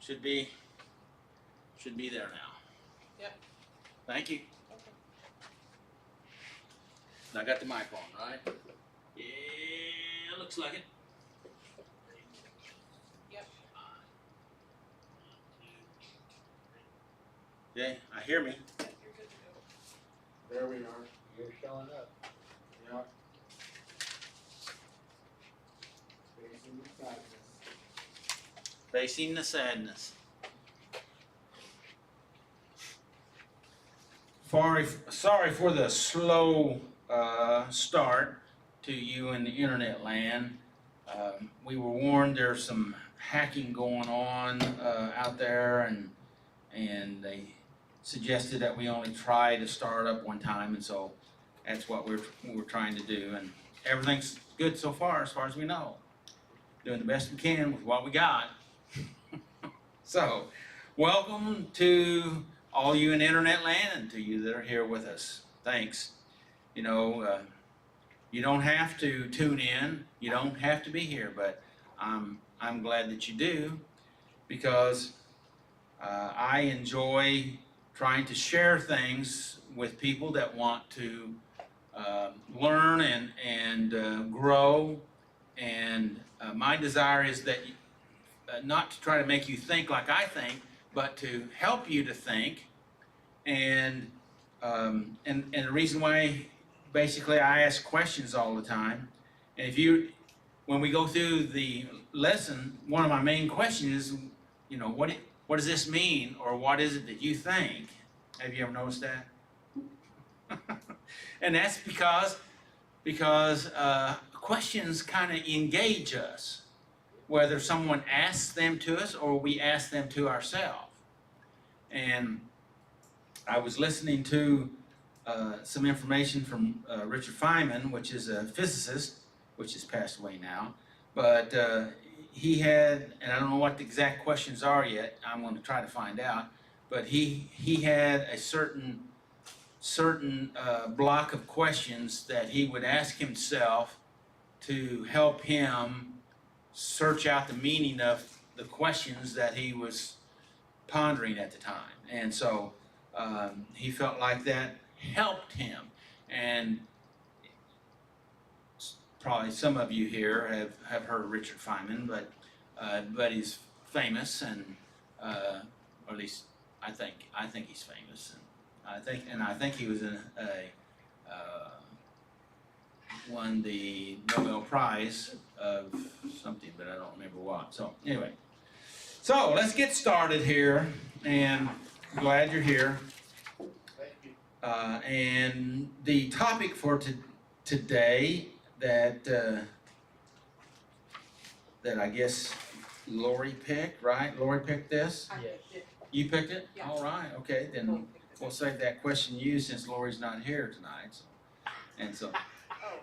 Should be there now. Yep. Thank you. Okay. I got the mic on, right? Yeah, looks like it. Yep. Okay, I hear me. Yep, you're good to go. There we are. You're showing up. Yep. Facing the sadness. Facing the sadness. Sorry for the slow start to you in the internet land. We were warned there's some hacking going on out there, and they suggested that we only try to start up one time, and so that's what we're trying to do. And everything's good so far as we know. Doing the best we can with what we got. So, welcome to all you in internet land and to you that are here with us. Thanks. You know, you don't have to tune in. You don't have to be here, but I'm glad that you do, because I enjoy trying to share things with people that want to learn and grow. And my desire is that not to try to make you think like I think, but to help you to think. And the reason why, basically, I ask questions all the time. And when we go through the lesson, one of my main questions is, you know, what does this mean, or what is it that you think? Have you ever noticed that? And that's because questions kind of engage us, whether someone asks them to us or we ask them to ourselves. And I was listening to some information from Richard Feynman, which is a physicist, which has passed away now. But he had, and I don't know what the exact questions are yet, I'm going to try to find out, but he had a certain block of questions that he would ask himself to help him search out the meaning of the questions that he was pondering at the time. And so he felt like that helped him. And probably some of you here have heard of Richard Feynman, but he's famous, and or at least I think he's famous, and I think he was won the Nobel Prize of something, but I don't remember what. So anyway, so let's get started here, and I'm glad you're here. Thank you. And the topic for today that I guess Lori picked, right? Lori picked this? I Yes. picked it. You picked it? Yeah. All right, okay, then we'll save that question to you, since Lori's not here tonight. So, Oh,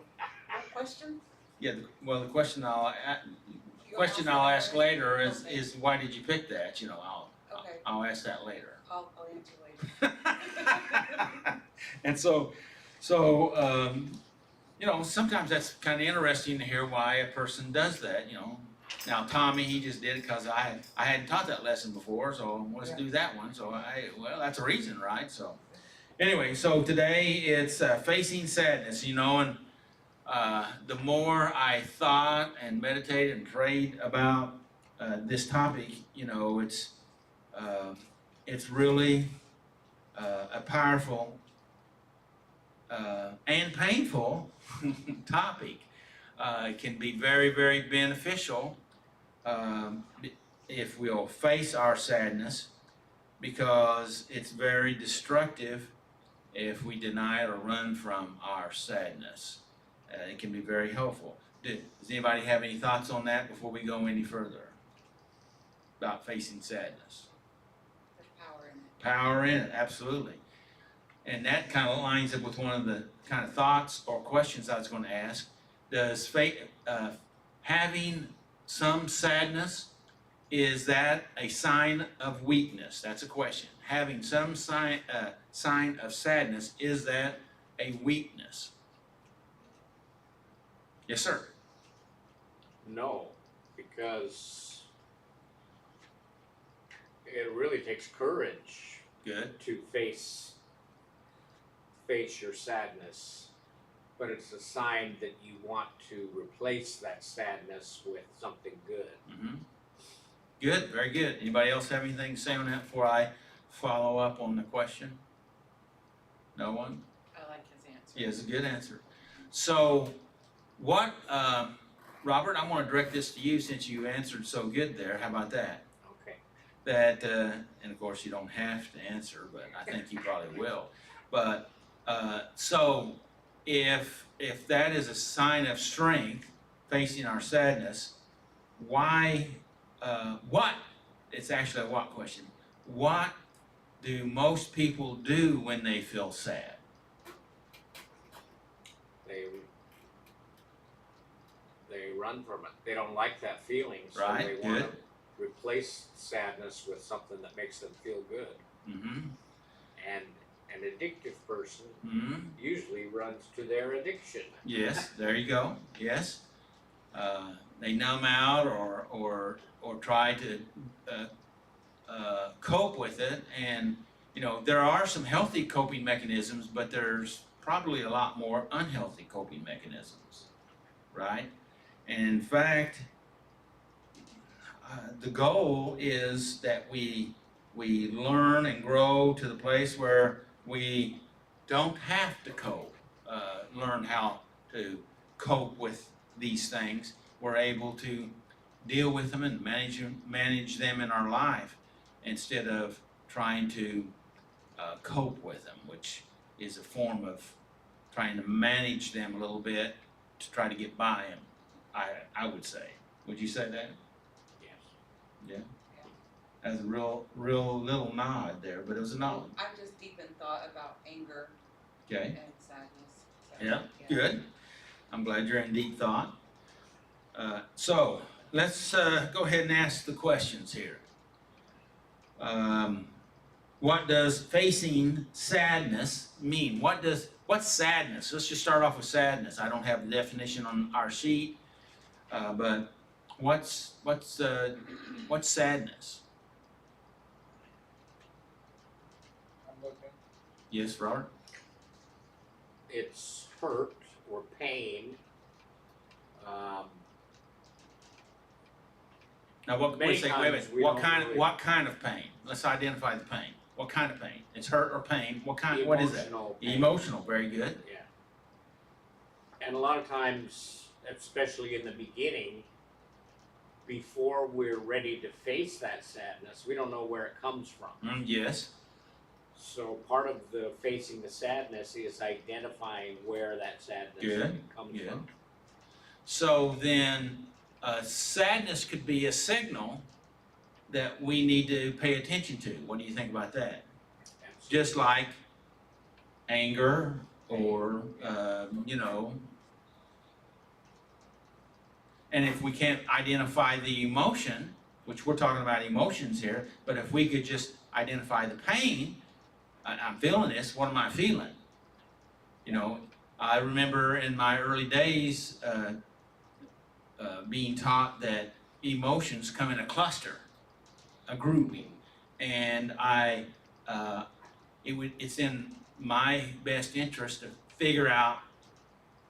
what question? yeah, the question I'll You ask later Okay. is why did you pick that? You know, Okay. I'll ask that later. I'll answer later. And so you know, sometimes that's kind of interesting to hear why a person does that. You know, now Tommy, he just did it because I hadn't taught that lesson before, so let's do that one. So well, that's a reason, right? So anyway, so today it's facing sadness. You know, and the more I thought and meditated and prayed about this topic, you know, it's really a powerful and painful topic. It can be very, very beneficial if we'll face our sadness, because it's very destructive if we deny it or run from our sadness. It can be very helpful. Does anybody have any thoughts on that before we go any further about facing sadness? There's power in it. Power in it, absolutely. And that kind of lines up with one of the kind of thoughts or questions I was going to ask. Does having some sadness, is that a sign of weakness? That's a question. Having some sign of sadness, is that a weakness? Yes, sir. No, because it really takes courage Good. to face your sadness, but it's a sign that you want to replace that sadness with something good. Mm-hmm. Good, very good. Anybody else have anything to say on that before I follow up on the question? No one? I like his answer. Yeah, it's a good answer. So what, Robert, I want to direct this to you since you answered so good there. How about that? Okay. That, and of course you don't have to answer, but I think you probably will. But, so if that is a sign of strength facing our sadness, why, what, it's actually a what question. What do most people do when they feel sad? They run from it. They don't like that feeling, so Right, they want to good. replace sadness with something that makes them feel good. Mm-hmm. And an addictive person Mm-hmm. usually runs to their addiction. Yes, there you go. Yes. They numb out or try to cope with it. And, you know, there are some healthy coping mechanisms, but there's probably a lot more unhealthy coping mechanisms, right? And in fact, the goal is that we learn and grow to the place where we don't have to cope, learn how to cope with these things. We're able to deal with them and manage them in our life instead of trying to cope with them, which is a form of trying to manage them a little bit to try to get by them, I would say. Would you say that? Yes. Yeah. That was a real little nod there, but it was a nod. I'm just deep in thought about anger Okay. and sadness. So, Yeah. Good. I'm glad you're in deep thought. So let's go ahead and ask the questions here. What does facing sadness mean? What's sadness? Let's just start off with sadness. I don't have the definition on our sheet, but what's sadness? I'm looking. Yes, Robert. It's hurt or pain. Now, wait a Many second, wait a times minute. we What don't kind? really- What kind of pain? Let's identify the pain. What kind of pain? It's hurt or pain. What kind? What is that? Emotional pain. Emotional. Very good. Yeah. And a lot of times, especially in the beginning, before we're ready to face that sadness, we don't know where it comes from. Yes. So part of the facing the sadness is identifying where that sadness Good, comes good. from. So then, sadness could be a signal that we need to pay attention to. What do you think about that? Absolutely. Just like anger or, and if we can't identify the emotion, which we're talking about emotions here, but if we could just identify the pain, I'm feeling this, what am I feeling? You know, I remember in my early days being taught that emotions come in a cluster, a grouping, and it's in my best interest to figure out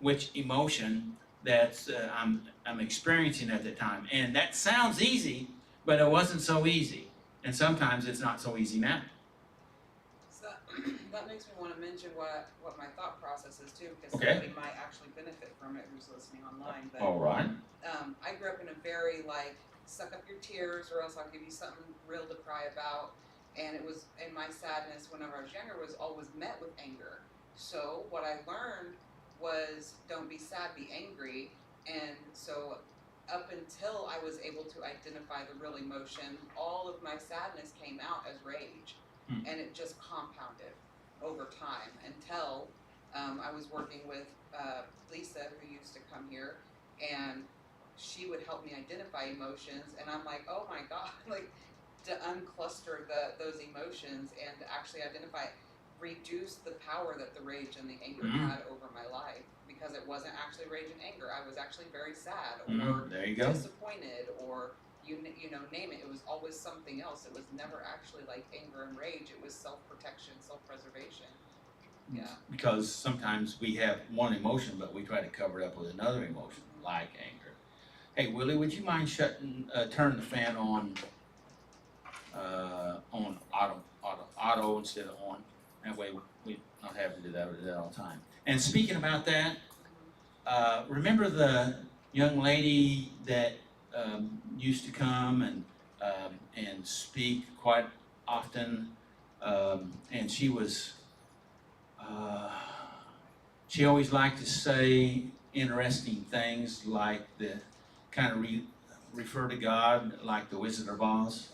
which emotion that I'm experiencing at the time. And that sounds easy, but it wasn't so easy. And sometimes it's not so easy now. So that makes me want to mention what my thought process is too, because Okay. somebody might actually benefit from it who's listening online. But All right. I grew up in a very suck up your tears or else I'll give you something real to cry about. And it was, and my sadness whenever I was younger was always met with anger. So what I learned was don't be sad, be angry. And so up until I was able to identify the real emotion, all of my sadness came out as rage. And it just compounded over time until I was working with Lisa, who used to come here, and she would help me identify emotions. And I'm like, oh my God, to uncluster those emotions and to actually identify it, reduce the power that the rage and the anger had over my life, because it wasn't actually rage and anger. I was actually very sad or There you go. disappointed or you know, name it. It was always something else. It was never actually like anger and rage. It was self-protection, self-preservation. Yeah. Because sometimes we have one emotion, but we try to cover it up with another emotion, like anger. Hey, Willie, would you mind turn the fan on auto instead of on? That way we not having to do that all the time. And speaking about that, remember the young lady that used to come and speak quite often, and she was she always liked to say interesting things like the kind of refer to God like the Wizard of Oz.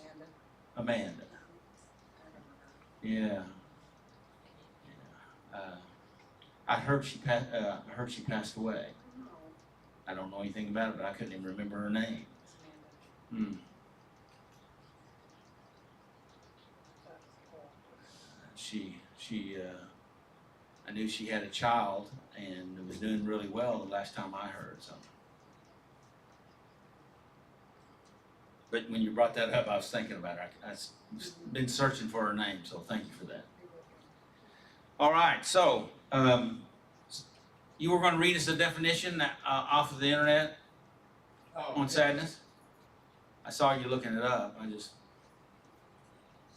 Amanda. I remember her. Yeah. I heard she passed away. No, I don't know anything about it, but I couldn't even remember her name. it's Amanda. Hmm. That's cool. I knew she had a child and was doing really well the last time I heard something. But when you brought that up, I was thinking about her. I've been searching for her name, so thank you for that. All right, so you were going to read us a definition off of the internet on sadness? I saw you looking it up.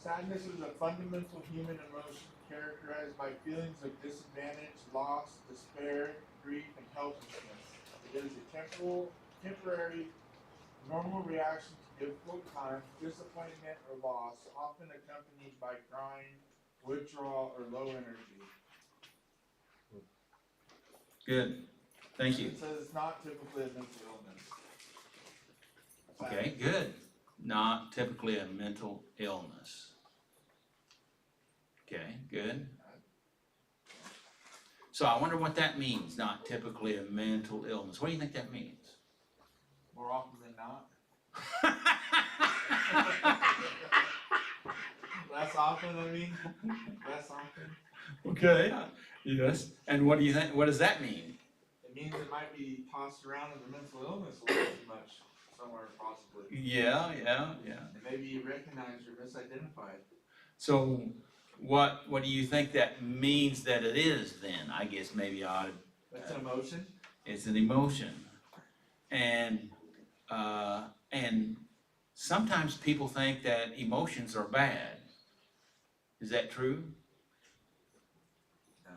Sadness is a fundamental human emotion characterized by feelings of disadvantage, loss, despair, grief, and helplessness. It is a temporary, normal reaction to difficult times, disappointment, or loss, often accompanied by crying, withdrawal, or low energy. Good. Thank you. It says it's not typically a mental illness. Okay, good. Not typically a mental illness. Okay, good. So I wonder what that means, not typically a mental illness. What do you think that means? More often than not. Less often, I mean. Less often. Okay, yes. And what do you think? What does that mean? It means it might be tossed around as a mental illness a little too much somewhere, possibly. Yeah. And maybe you recognize you're misidentified. So what do you think that means that it is then? I guess maybe I ought to. That's an emotion. It's an emotion. And sometimes people think that emotions are bad. Is that true? No.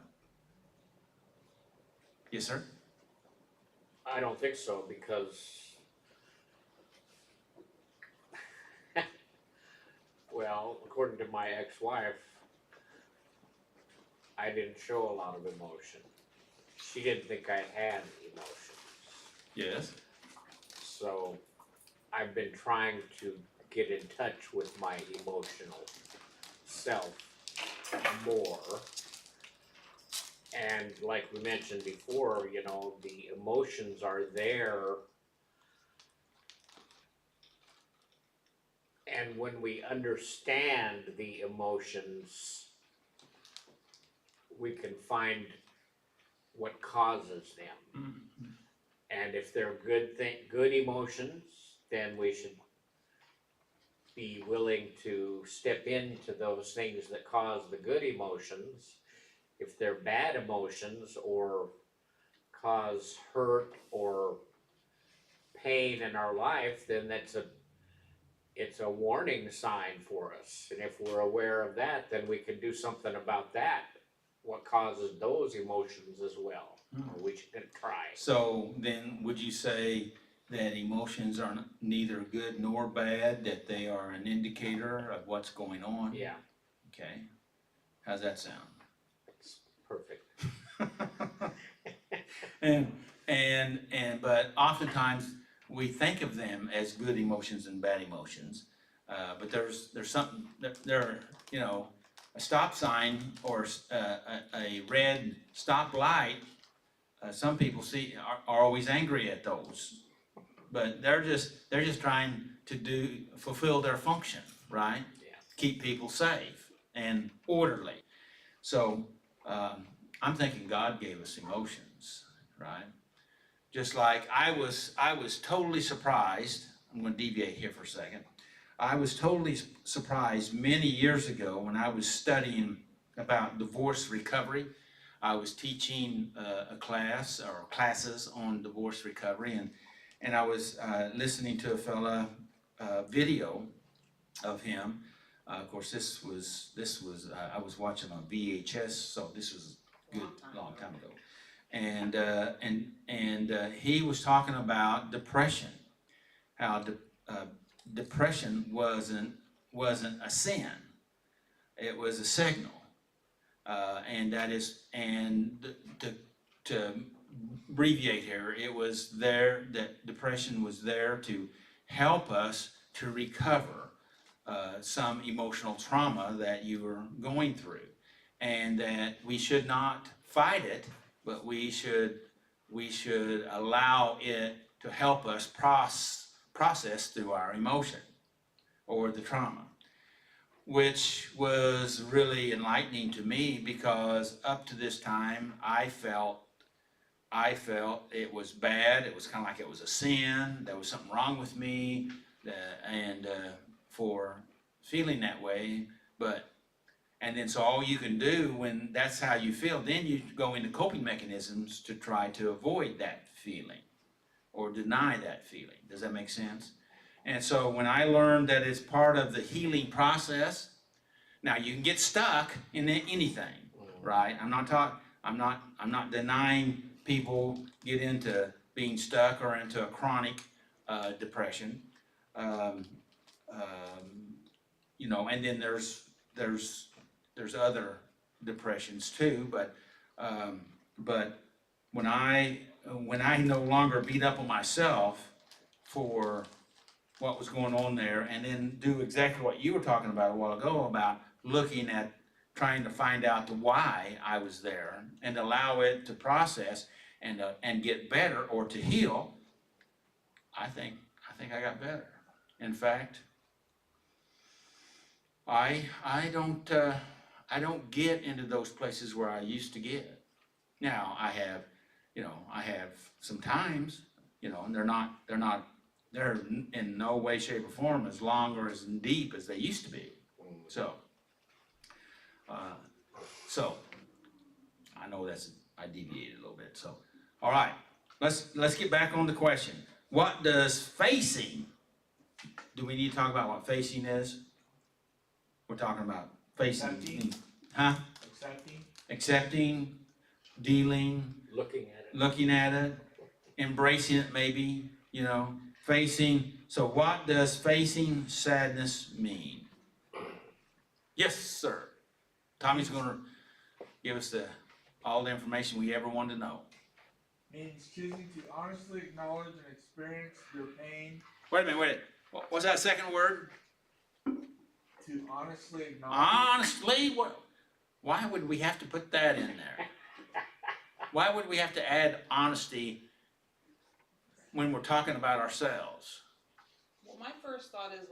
Yes, sir? I don't think so, because well, according to my ex-wife, I didn't show a lot of emotion. She didn't think I had emotions. Yes. So I've been trying to get in touch with my emotional self more. And like we mentioned before, you know, the emotions are there. And when we understand the emotions, we can find what causes them. Mm-hmm. And if they're good emotions, then we should be willing to step into those things that cause the good emotions. If they're bad emotions or cause hurt or pain in our life, then it's a warning sign for us. And if we're aware of that, then we can do something about that, what causes those emotions as well. Or we should try. So then would you say that emotions are neither good nor bad, that they are an indicator of what's going on? Yeah. Okay. How's that sound? It's perfect. But oftentimes we think of them as good emotions and bad emotions. But there's something, you know, a stop sign or a red stop light. Some people are always angry at those, but they're just trying to fulfill their function, right? Yeah. Keep people safe and orderly. So I'm thinking God gave us emotions, right? Just like I was totally surprised I'm gonna deviate here for a second. I was totally surprised many years ago when I was studying about divorce recovery. I was teaching a class or classes on divorce recovery, and I was listening to a fella video of him. Of course, this was I was watching on VHS, so this was a good long time ago. And he was talking about depression, how depression wasn't a sin, it was a signal, and that is, and to abbreviate here, it was there, that depression was there to help us to recover some emotional trauma that you were going through, and that we should not fight it, but we should allow it to help us process through our emotion or the trauma, which was really enlightening to me, because up to this time I felt it was bad. It was kind of like it was a sin. There was something wrong with me, and for feeling that way. And then so all you can do when that's how you feel, then you go into coping mechanisms to try to avoid that feeling or deny that feeling. Does that make sense? And so when I learned that it's part of the healing process, now you can get stuck in anything, right? I'm not denying people get into being stuck or into a chronic depression. You know, and then there's other depressions too, but when I no longer beat up on myself for what was going on there, and then do exactly what you were talking about a while ago, about looking at trying to find out the why I was there and allow it to process and get better or to heal, I think I got better. In fact, I don't get into those places where I used to get. Now I have some times, and they're in no way, shape, or form as long or as deep as they used to be. So I know I deviated a little bit. So, all right, let's get back on the question. What does facing? Do we need to talk about what facing is? We're talking about facing. Accepting. Huh? Accepting. Dealing, Looking at it. embracing it maybe, facing. So what does facing sadness mean? Yes, sir. Tommy's gonna give us all the information we ever wanted to know. Means choosing to honestly acknowledge and experience your pain. Wait a minute. What's that second word? To honestly acknowledge. Honestly? What? Why would we have to put that in there? Why would we have to add honesty when we're talking about ourselves? Well, my first thought is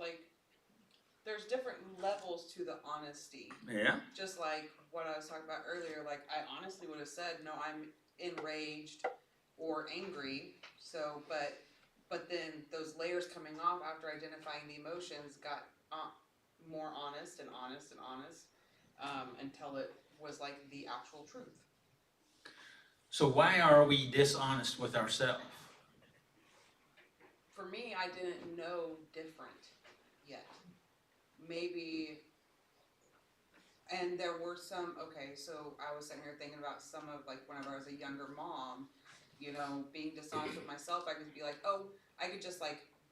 there's different levels to the honesty. Yeah. Just like what I was talking about earlier, I honestly would have said, no, I'm enraged or angry. So, but then those layers coming off after identifying the emotions got more honest and honest and honest until it was the actual truth. So why are we dishonest with ourselves? For me, I didn't know different yet. Maybe, and there were some, okay, so I was sitting here thinking about some of whenever I was a younger mom, being dishonest with myself, I could be I could just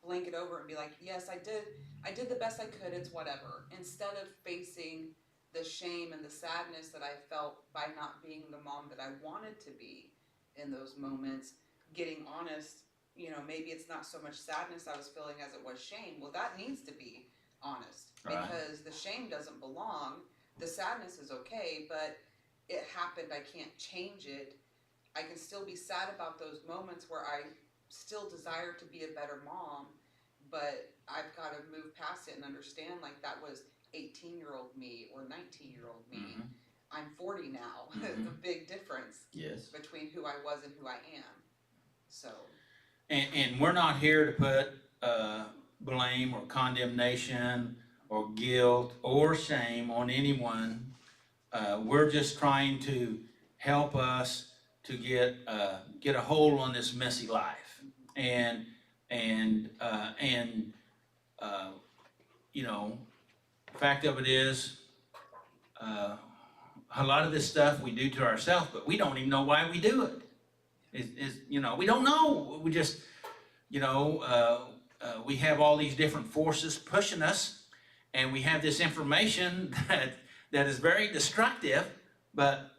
blink it over and be yes, I did the best I could, it's whatever. Instead of facing the shame and the sadness that I felt by not being the mom that I wanted to be in those moments, getting honest, maybe it's not so much sadness I was feeling as it was shame. Well, that needs to be honest, because the shame doesn't belong. The sadness is okay, but it happened, I can't change it. I can still be sad about those moments where I still desire to be a better mom, but I've got to move past it and understand that was 18-year-old me or 19-year-old me. Mm-hmm. I'm 40 now. Mm-hmm. The big difference between who I was and who I am. So. And we're not here to put blame or condemnation or guilt or shame on anyone. We're just trying to help us to get a hold on this messy life, and uh, you know, the fact of it is, uh, a lot of this stuff we do to ourselves, but we don't even know why we do it. We don't know. We just, we have all these different forces pushing us, and we have this information that is very destructive, but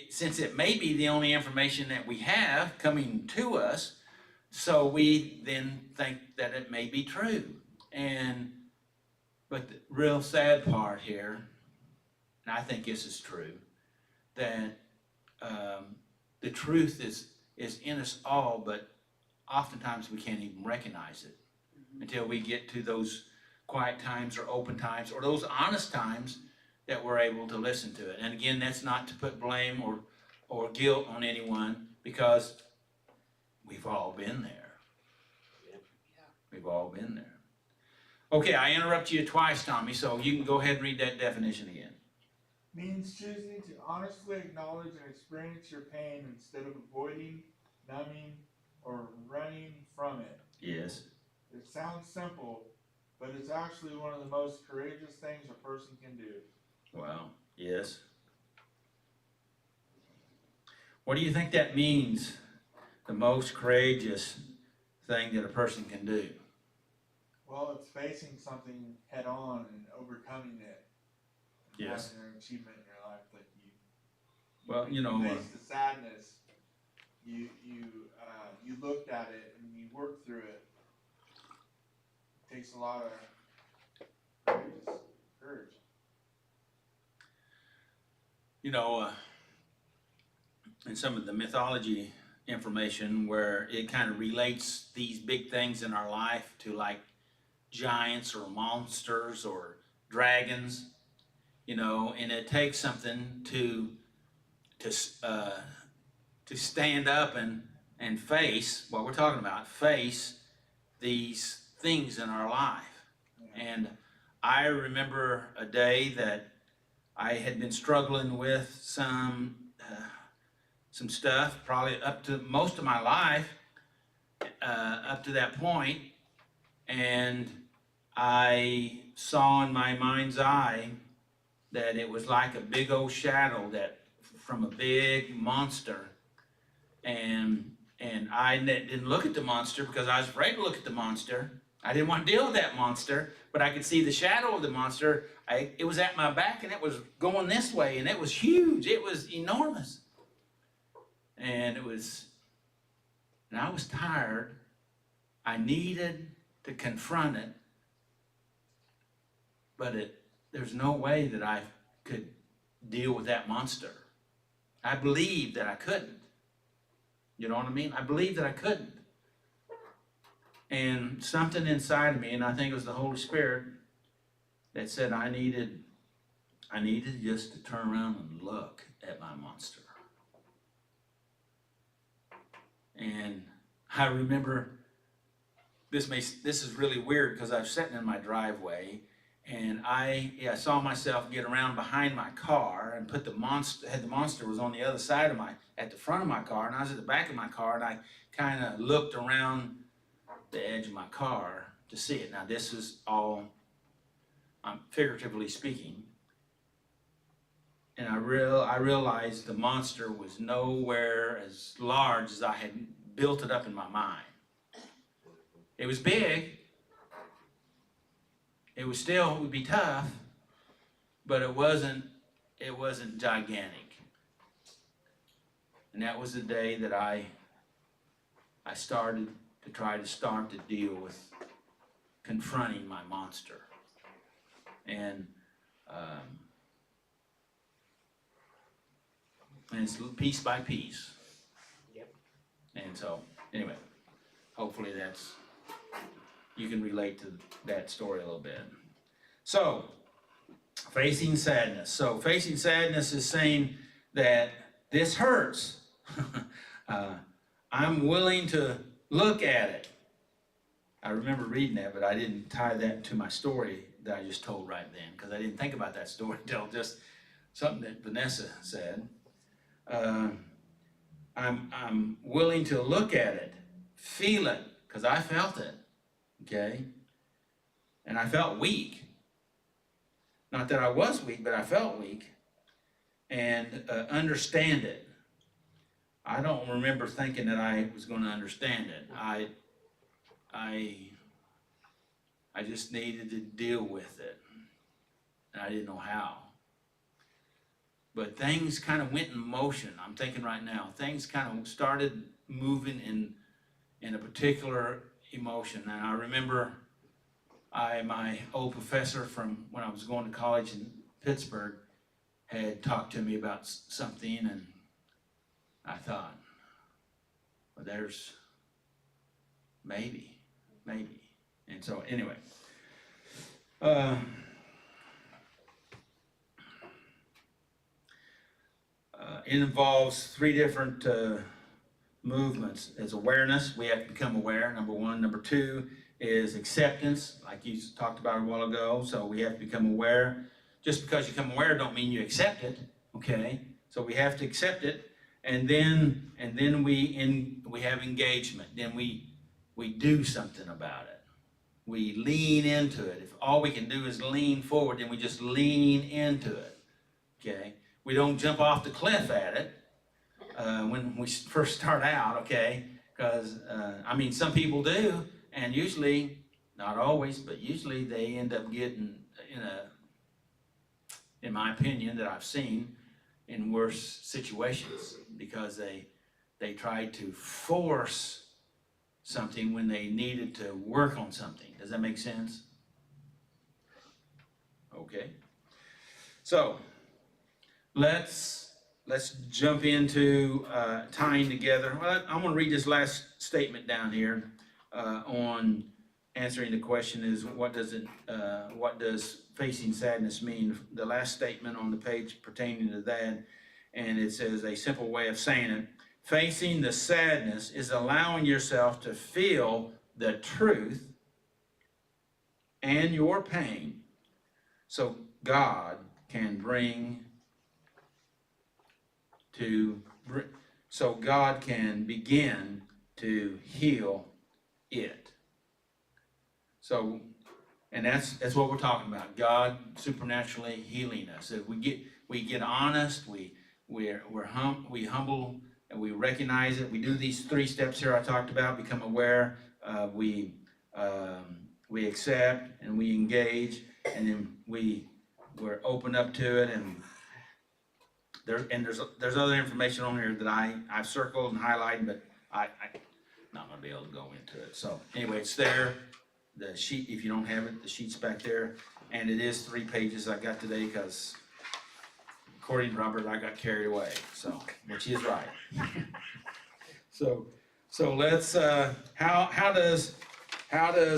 since it may be the only information that we have coming to us, so we then think that it may be true. But the real sad part here, and I think this is true, that the truth is in us all, but oftentimes we can't even recognize it until we get to those quiet times or open times or those honest times that we're able to listen to it. And again, that's not to put blame or guilt on anyone, because we've all been there. Yep. Yeah. We've all been there. Okay, I interrupted you twice, Tommy, so you can go ahead and read that definition again. Means choosing to honestly acknowledge and experience your pain instead of avoiding, numbing, or running from it. Yes. It sounds simple, but it's actually one of the most courageous things a person can do. Well, yes. What do you think that means? The most courageous thing that a person can do? Well, it's facing something head on and overcoming it. Yes. Having an achievement in your life that you Well, face the sadness. You looked at it and you worked through it. It takes a lot of courage. In some of the mythology information where it kind of relates these big things in our life to like giants or monsters or dragons, and it takes something to stand up and face what we're talking about, face these things in our life. Yeah. And I remember a day that I had been struggling with some stuff, probably up to most of my life, up to that point, and I saw in my mind's eye that it was like a big old shadow from a big monster, and I didn't look at the monster because I was afraid to look at the monster. I didn't want to deal with that monster, but I could see the shadow of the monster. It was at my back, and it was going this way, and it was huge. It was enormous. And I was tired. I needed to confront it, but there's no way that I could deal with that monster. I believed that I couldn't. You know what I mean? I believed that I couldn't. And something inside of me, and I think it was the Holy Spirit, that said I needed just to turn around and look at my monster. And I remember, this is really weird because I was sitting in my driveway, and I saw myself get around behind my car and the monster was on the other side at the front of my car, and I was at the back of my car, and I kind of looked around the edge of my car to see it. Now this is all, I'm figuratively speaking, and I realized the monster was nowhere as large as I had built it up in my mind. It was big. It would be tough, but it wasn't gigantic. And that was the day that I started to deal with confronting my monster. And it's piece by piece. Yep. And so, anyway, hopefully you can relate to that story a little bit. So, facing sadness. So, facing sadness is saying that this hurts. I'm willing to look at it. I remember reading that, but I didn't tie that to my story that I just told right then, because I didn't think about that story until just something that Vanessa said. I'm willing to look at it, feel it, because I felt it, okay? And I felt weak. Not that I was weak, but I felt weak. And understand it. I don't remember thinking that I was going to understand it. I just needed to deal with it, and I didn't know how. But things kind of went in motion. I'm thinking right now, things kind of started moving in a particular emotion. And I remember my old professor from when I was going to college in Pittsburgh had talked to me about something, and I thought, well, there's maybe. And so anyway, it involves three different movements. There's awareness. We have to become aware, number one. Number two is acceptance, like you talked about a while ago. So we have to become aware. Just because you become aware don't mean you accept it, okay? So we have to accept it, and then we have engagement. Then we do something about it. We lean into it. If all we can do is lean forward, then we just lean into it, okay? We don't jump off the cliff at it when we first start out, okay? Because, I mean, some people do, and usually, not always, but usually they end up getting in my opinion, that I've seen in worse situations because they tried to force something when they needed to work on something. Does that make sense? Okay. So let's jump into tying together. Well, I'm going to read this last statement down here on answering the question is what does facing sadness mean? The last statement on the page pertaining to that, and it says a simple way of saying it. Facing the sadness is allowing yourself to feel the truth and your pain so God can begin to heal it. So, and that's what we're talking about. God supernaturally healing us. If we get honest, we humble, and we recognize it. We do these 3 steps here I talked about. Become aware. We accept and we engage, and then we're open up to it. And there's other information on here that I've circled and highlighted, but I'm not going to be able to go into it. So anyway, it's there. The sheet, if you don't have it, the sheet's back there, and it is 3 pages I got today because, according to Robert, I got carried away. So, which is right. So let's. How does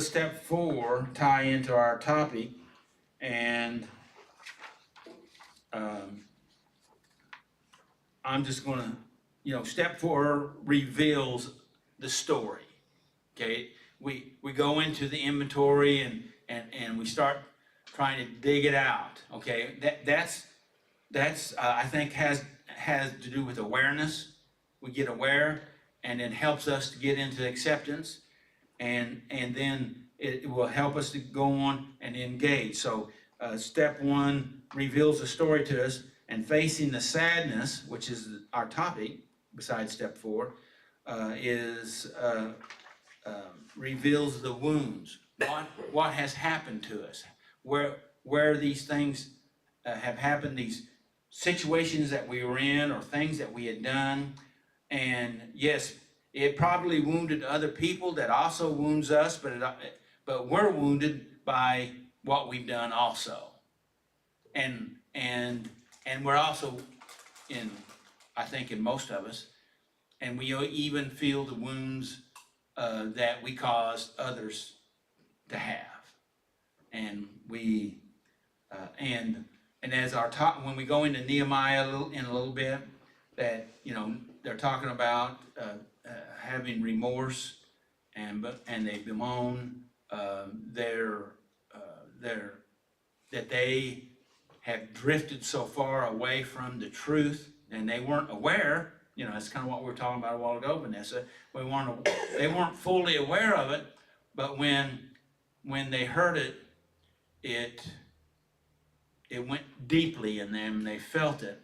step 4 tie into our topic? And I'm just gonna, step 4 reveals the story. Okay. We go into the inventory and we start trying to dig it out. Okay, that's I think has to do with awareness. We get aware, and it helps us to get into acceptance, and then it will help us to go on and engage. So step 1 reveals the story to us, and facing the sadness, which is our topic, besides step 4, is reveals the wounds. What has happened to us? Where these things have happened, these situations that we were in or things that we had done. And yes, it probably wounded other people that also wounds us, but we're wounded by what we've done also. And we're also I think in most of us, and we even feel the wounds that we caused others to have, and we and as our talk when we go into Nehemiah in a little bit, that they're talking about having remorse and they bemoan their that they have drifted so far away from the truth, and they weren't aware. You know, that's kind of what we were talking about a while ago, Vanessa. They weren't fully aware of it, but when they heard it, it went deeply in them. They felt it,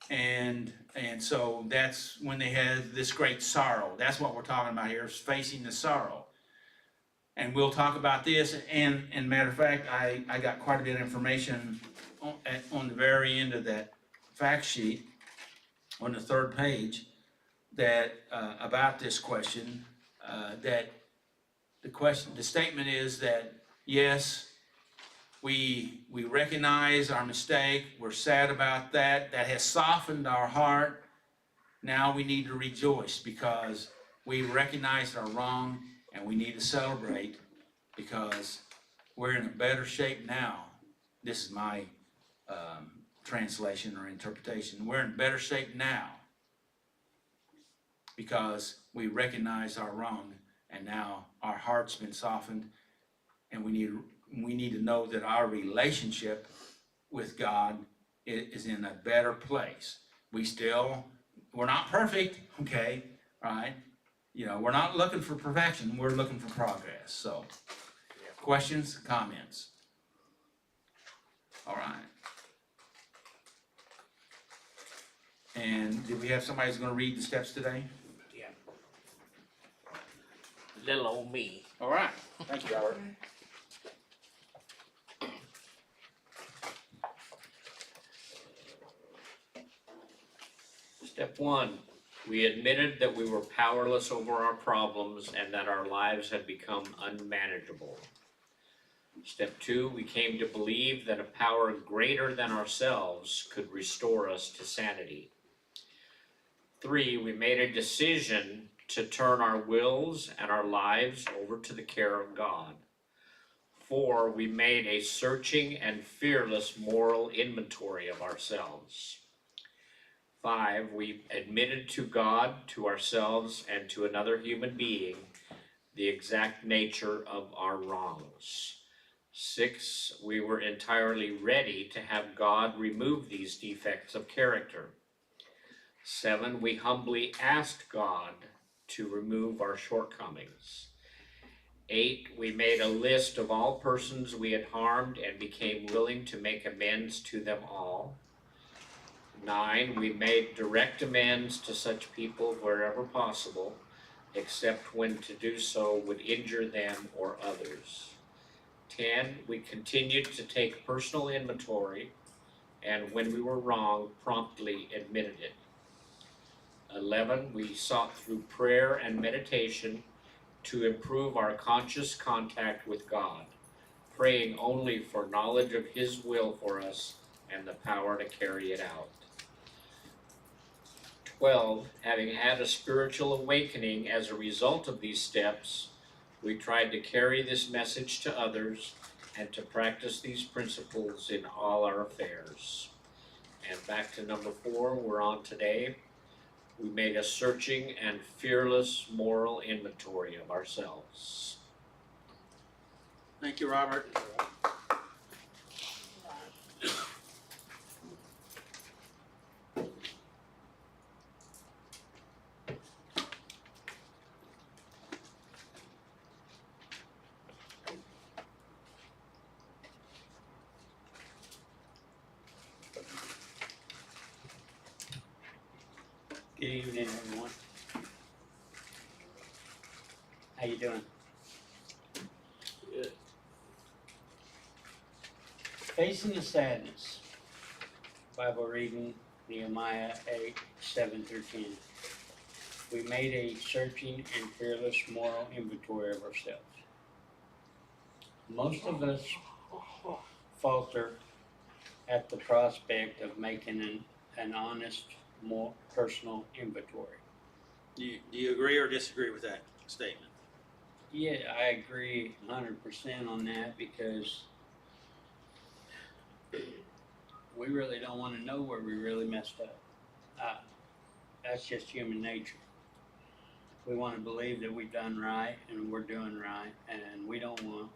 and so that's when they had this great sorrow. That's what we're talking about here, is facing the sorrow. And we'll talk about this, and matter of fact, I got quite a bit of information on the very end of that fact sheet, on the third page, that about this question, that the statement is that, yes, we recognize our mistake, we're sad about that, that has softened our heart. Now we need to rejoice because we recognized our wrong, and we need to celebrate because we're in a better shape now. This is my translation or interpretation. We're in better shape now because we recognize our wrong, and now our heart's been softened, and we need to know that our relationship with God is in a better place. We're not perfect, okay, right? You know, we're not looking for perfection, we're looking for progress. So, questions, comments? All right. And did we have somebody who's gonna read the steps today? Yeah. Little old me. All right, thank you, Robert. Step 1, we admitted that we were powerless over our problems and that our lives had become unmanageable. Step 2, we came to believe that a power greater than ourselves could restore us to sanity. 3, we made a decision to turn our wills and our lives over to the care of God. 4, we made a searching and fearless moral inventory of ourselves. 5, we admitted to God, to ourselves, and to another human being the exact nature of our wrongs. 6, we were entirely ready to have God remove these defects of character. 7, we humbly asked God to remove our shortcomings. 8, we made a list of all persons we had harmed and became willing to make amends to them all. 9, we made direct amends to such people wherever possible, except when to do so would injure them or others. 10, we continued to take personal inventory, and when we were wrong, promptly admitted it. 11, we sought through prayer and meditation to improve our conscious contact with God, praying only for knowledge of His will for us and the power to carry it out. 12, having had a spiritual awakening as a result of these steps, we tried to carry this message to others and to practice these principles in all our affairs. And back to number 4, we're on today. We made a searching and fearless moral inventory of ourselves. Thank you, Robert. Good evening, everyone. How you doing? Good. Facing the sadness. Bible reading, Nehemiah 8, 7 through 10. We made a searching and fearless moral inventory of ourselves. Most of us falter at the prospect of making an honest, more personal inventory. Do you agree or disagree with that statement? Yeah, I agree 100% on that because we really don't want to know where we really messed up. That's just human nature. we wanna believe that we've done right and we're doing right, and we don't want,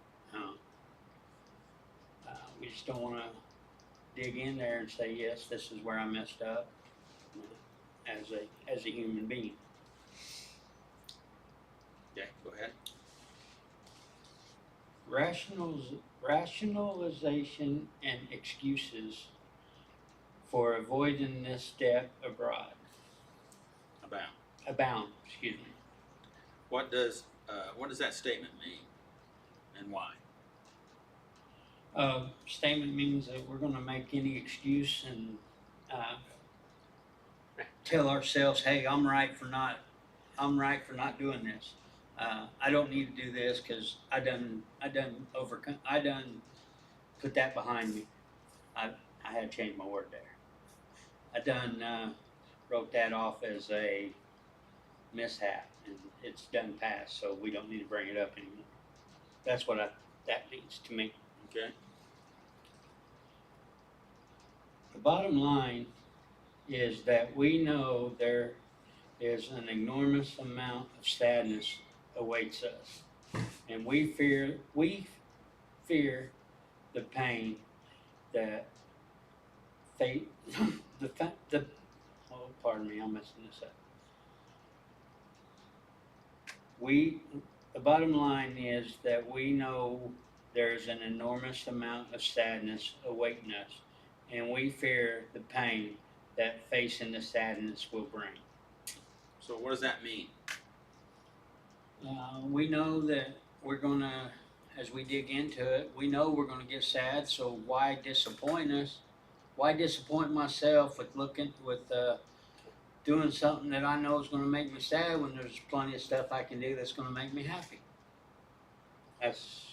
we just don't wanna dig in there and say, yes, this is where I messed up, as a human being. Okay, go ahead. Rationalization and excuses for avoiding this step abound, excuse me. What does that statement mean, and why? Statement means that we're gonna make any excuse and, tell ourselves, hey, I'm right for not doing this. I don't need to do this, cause I done put that behind me. I had to change my word there. I done, wrote that off as a mishap, and it's done past, so we don't need to bring it up anymore. That's what that means to me. Okay. The bottom line is that we know there is an enormous amount of sadness awaits us, and we fear the pain that fate oh, pardon me, I'm messing this up. The bottom line is that we know there's an enormous amount of sadness awaiting us, and we fear the pain that facing the sadness will bring. So what does that mean? We know that we're gonna, as we dig into it, we know we're gonna get sad, so why disappoint us? Why disappoint myself with doing something that I know is gonna make me sad when there's plenty of stuff I can do that's gonna make me happy? That's,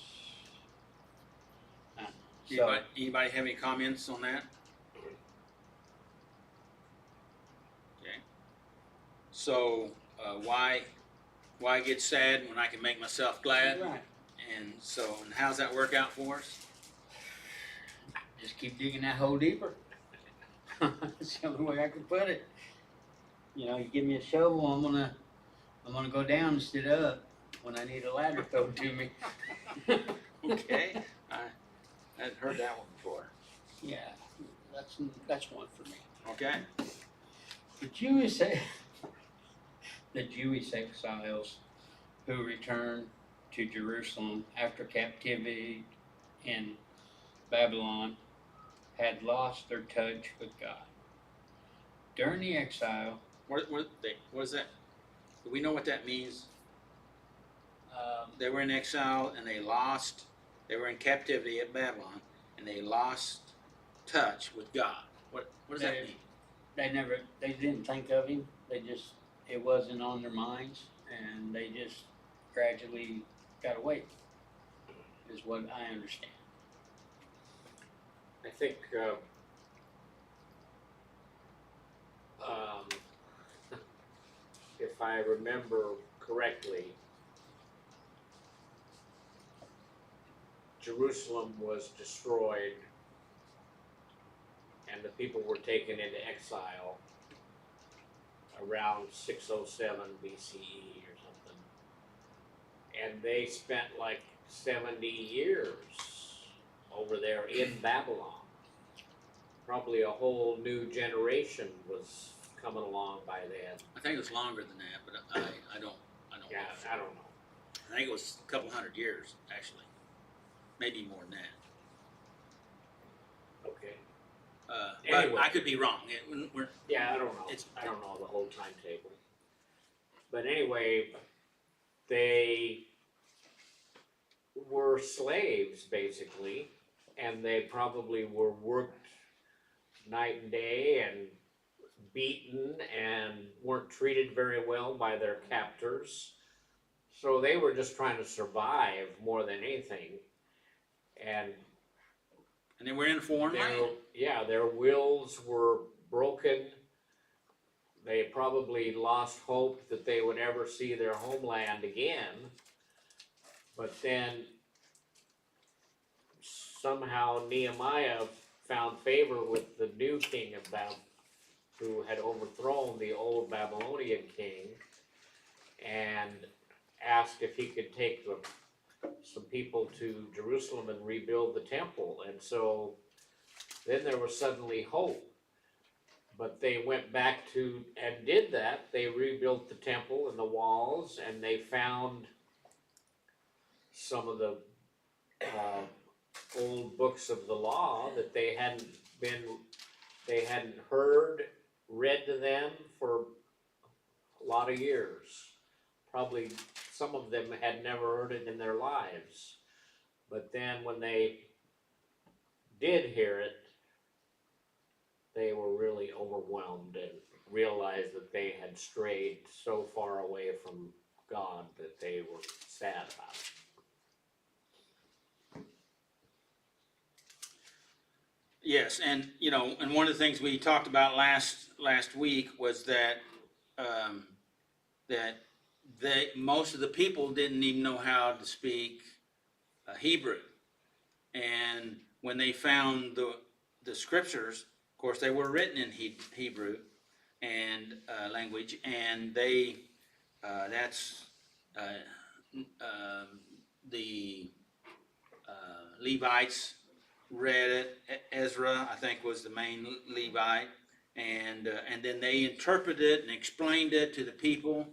so, Anybody have any comments on that? Okay. So, why get sad when I can make myself glad? right, And how's that work out for us? just keep digging that hole deeper. That's the only way I can put it. You know, you give me a shovel, I'm gonna go down instead of up when I need a ladder thrown to me. Okay, I hadn't heard that one before. Yeah, that's one for me. Okay. The Jewish exiles who returned to Jerusalem after captivity in Babylon had lost their touch with God. During the exile, What is that? Do we know what that means? They were in exile and they were in captivity at Babylon and they lost touch with God. What does that mean? they didn't think of him. It wasn't on their minds, and they just gradually got away, is what I understand. I think, if I remember correctly, Jerusalem was destroyed and the people were taken into exile around 607 BCE or something. And they spent like 70 years over there in Babylon. Probably a whole new generation was coming along by then. I think it was longer than that, but I don't Yeah, know. I don't know. I think it was a couple hundred years actually, maybe more than that. Okay. But Anyway. I could be wrong. Yeah, I don't know. I don't know the whole timetable. But anyway, they were slaves basically, and they probably were worked night and day and beaten and weren't treated very well by their captors. So they were just trying to survive more than anything. And they were in foreign land. their wills were broken. They probably lost hope that they would ever see their homeland again. But then somehow Nehemiah found favor with the new king of Babylon, who had overthrown the old Babylonian king. and asked if he could take some people to Jerusalem and rebuild the temple. And so then there was suddenly hope. But they went back to and did that. They rebuilt the temple and the walls, and they found some of the old books of the law that they hadn't heard read to them for a lot of years. Probably some of them had never heard it in their lives. But then when they did hear it, they were really overwhelmed and realized that they had strayed so far away from God that they were sad about it. Yes, and and one of the things we talked about last week was that that most of the people didn't even know how to speak Hebrew, and when they found the scriptures, of course, they were written in Hebrew and language, and they that's the Levites read it. Ezra, I think, was the main Levite, and then they interpreted it and explained it to the people.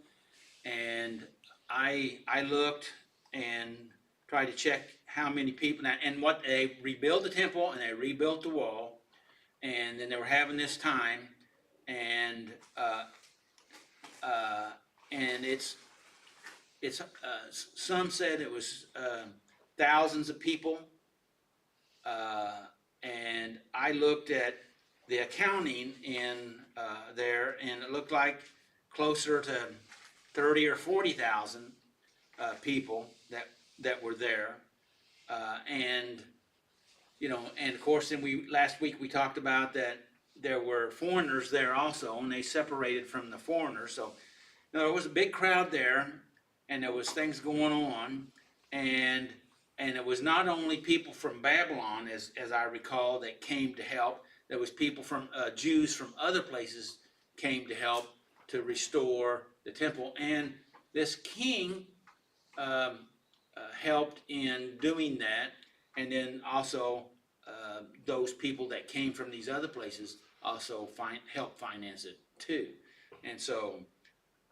And I looked and tried to check how many people now, and what they rebuilt the temple and they rebuilt the wall, and then they were having this time, and uh, and it's some said it was thousands of people. And I looked at the accounting in there, and it looked like closer to 30 or 40,000 people that were there, and and of course, then last week we talked about that there were foreigners there also, and they separated from the foreigners. So there was a big crowd there, and there was things going on, and it was not only people from Babylon, as I recall, that came to help. There was people from Jews from other places came to help to restore the temple, and this king helped in doing that, and then also those people that came from these other places also helped finance it too, and so.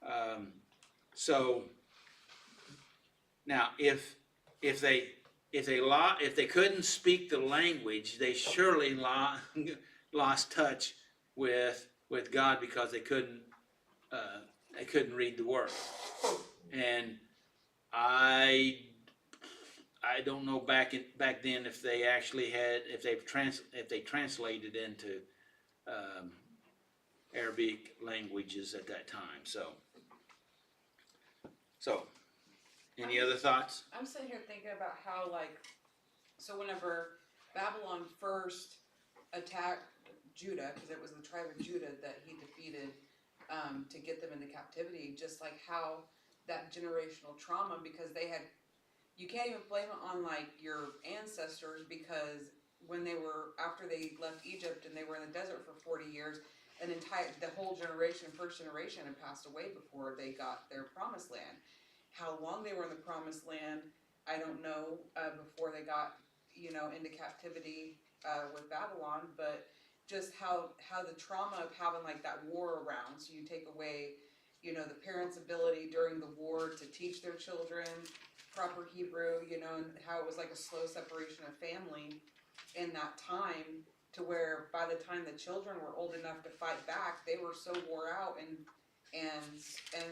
Um, so now, if they if they couldn't speak the language, they surely lost touch with God, because they couldn't read the word. And I don't know back then if they actually had if they translated into Arabic languages at that time. So any other thoughts? I'm sitting here thinking about how, like, so whenever Babylon first attacked Judah, because it was the tribe of Judah that he defeated to get them into captivity, just like how that generational trauma, because you can't even blame it on like your ancestors, because when they were, after they left Egypt and they were in the desert for 40 years, the whole generation, first generation, had passed away before they got their promised land. How long they were in the promised land, I don't know, before they got, into captivity with Babylon, but just how the trauma of having like that war around, so you take away, the parents' ability during the war to teach their children proper Hebrew, and how it was like a slow separation of family in that time, to where by the time the children were old enough to fight back, they were so wore out and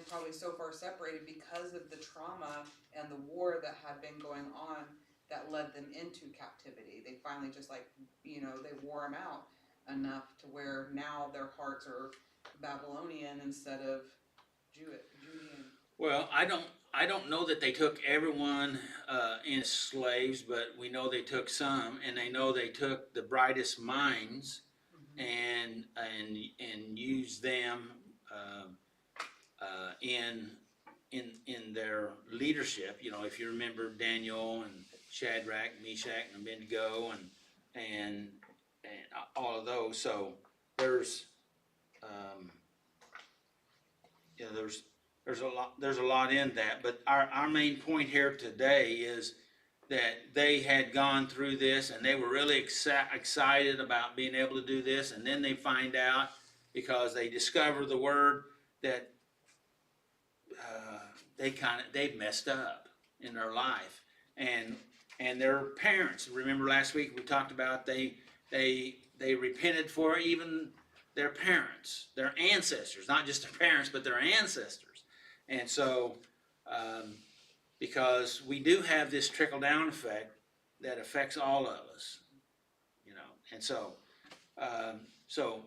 probably so far separated because of the trauma and the war that had been going on that led them into captivity. They finally just they wore them out enough to where now their hearts are Babylonian instead of Judean. Well, I don't know that they took everyone in slaves, but we know they took some, and they know they took the brightest minds and used them in their leadership. If you remember Daniel and Shadrach, Meshach, and Abednego, and all of those. So there's there's a lot in that, but our main point here today is that they had gone through this and they were really excited about being able to do this, and then they find out, because they discover the word, that they've messed up in their life, and their parents. Remember last week we talked about they repented for even their parents, their ancestors, not just their parents, but their ancestors. And so, because we do have this trickle down effect that affects all of us, you know, and so,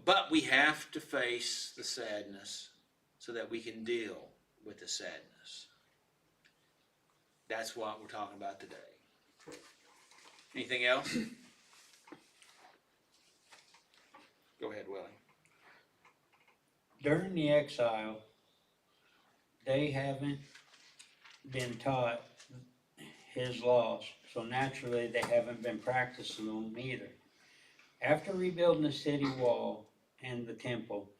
but we have to face the sadness so that we can deal with the sadness. That's what we're talking about today. Anything else? Go ahead, Willie. During the exile, they haven't been taught his laws, so naturally they haven't been practicing them either. After rebuilding the city wall and the temple,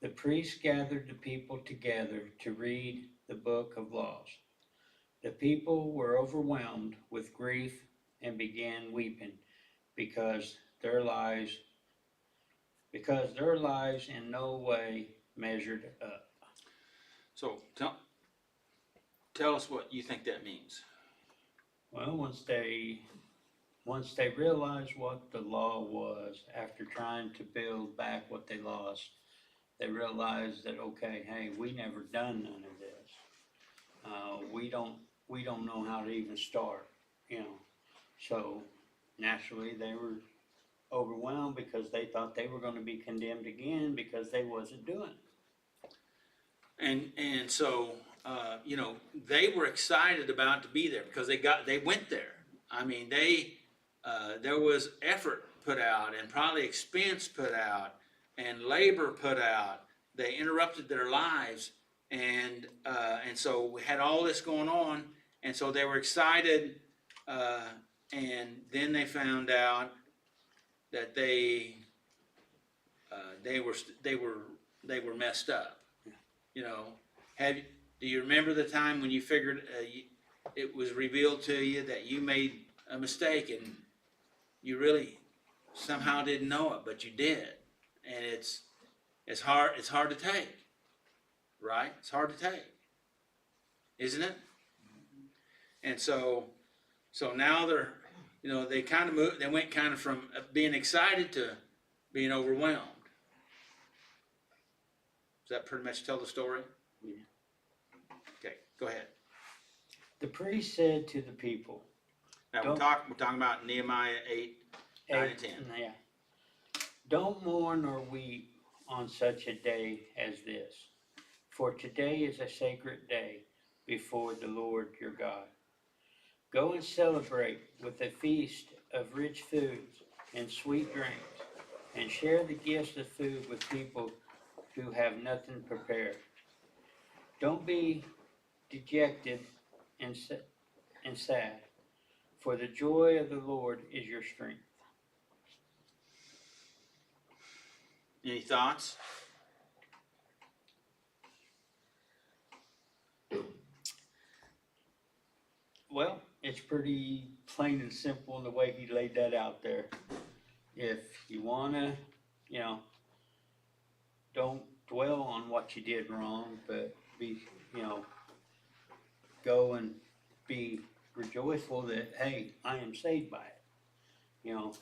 the priests gathered the people together to read the book of laws. The people were overwhelmed with grief and began weeping because their lives in no way measured up. So tell us what you think that means. Well, once they realized what the law was, after trying to build back what they lost, they realized that, okay, hey, we never done none of this. We don't know how to even start, you know. So naturally they were overwhelmed because they thought they were going to be condemned again because they wasn't doing it. And so, you know, they were excited about to be there because they went there. I mean, there was effort put out and probably expense put out and labor put out. They interrupted their lives, and so we had all this going on, and so they were excited, and then they found out that they were messed up. You know, do you remember the time when you figured it was revealed to you that you made a mistake and you really somehow didn't know it, but you did, and it's hard to take, right? It's hard to take, isn't it? And so now they're, you know, they kind of moved. They went kind of from being excited to being overwhelmed. Does that pretty much tell the story? Yeah. Okay, go ahead. The priest said to the people, Now we're talking about Nehemiah 8, 9, and 10. Yeah. Don't mourn or weep on such a day as this, for today is a sacred day before the Lord your God. Go and celebrate with a feast of rich foods and sweet drinks, and share the gifts of food with people who have nothing prepared. Don't be dejected and sad, for the joy of the Lord is your strength. Any thoughts? Well, it's pretty plain and simple in the way he laid that out there. If you wanna, you know, don't dwell on what you did wrong, but be, you know, go and be rejoiceful that, hey, I am saved by it. You know,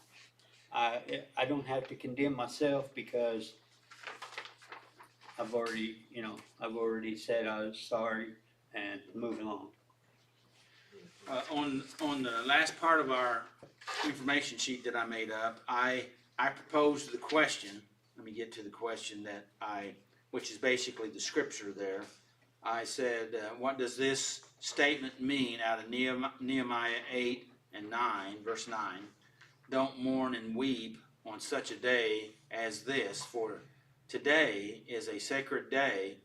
I don't have to condemn myself because I've already said I was sorry and moving on. On the last part of our information sheet that I made up, I proposed the question. Let me get to the question which is basically the scripture there. I said, what does this statement mean out of Nehemiah 8 and 9, verse 9? Don't mourn and weep on such a day as this, for today is a sacred day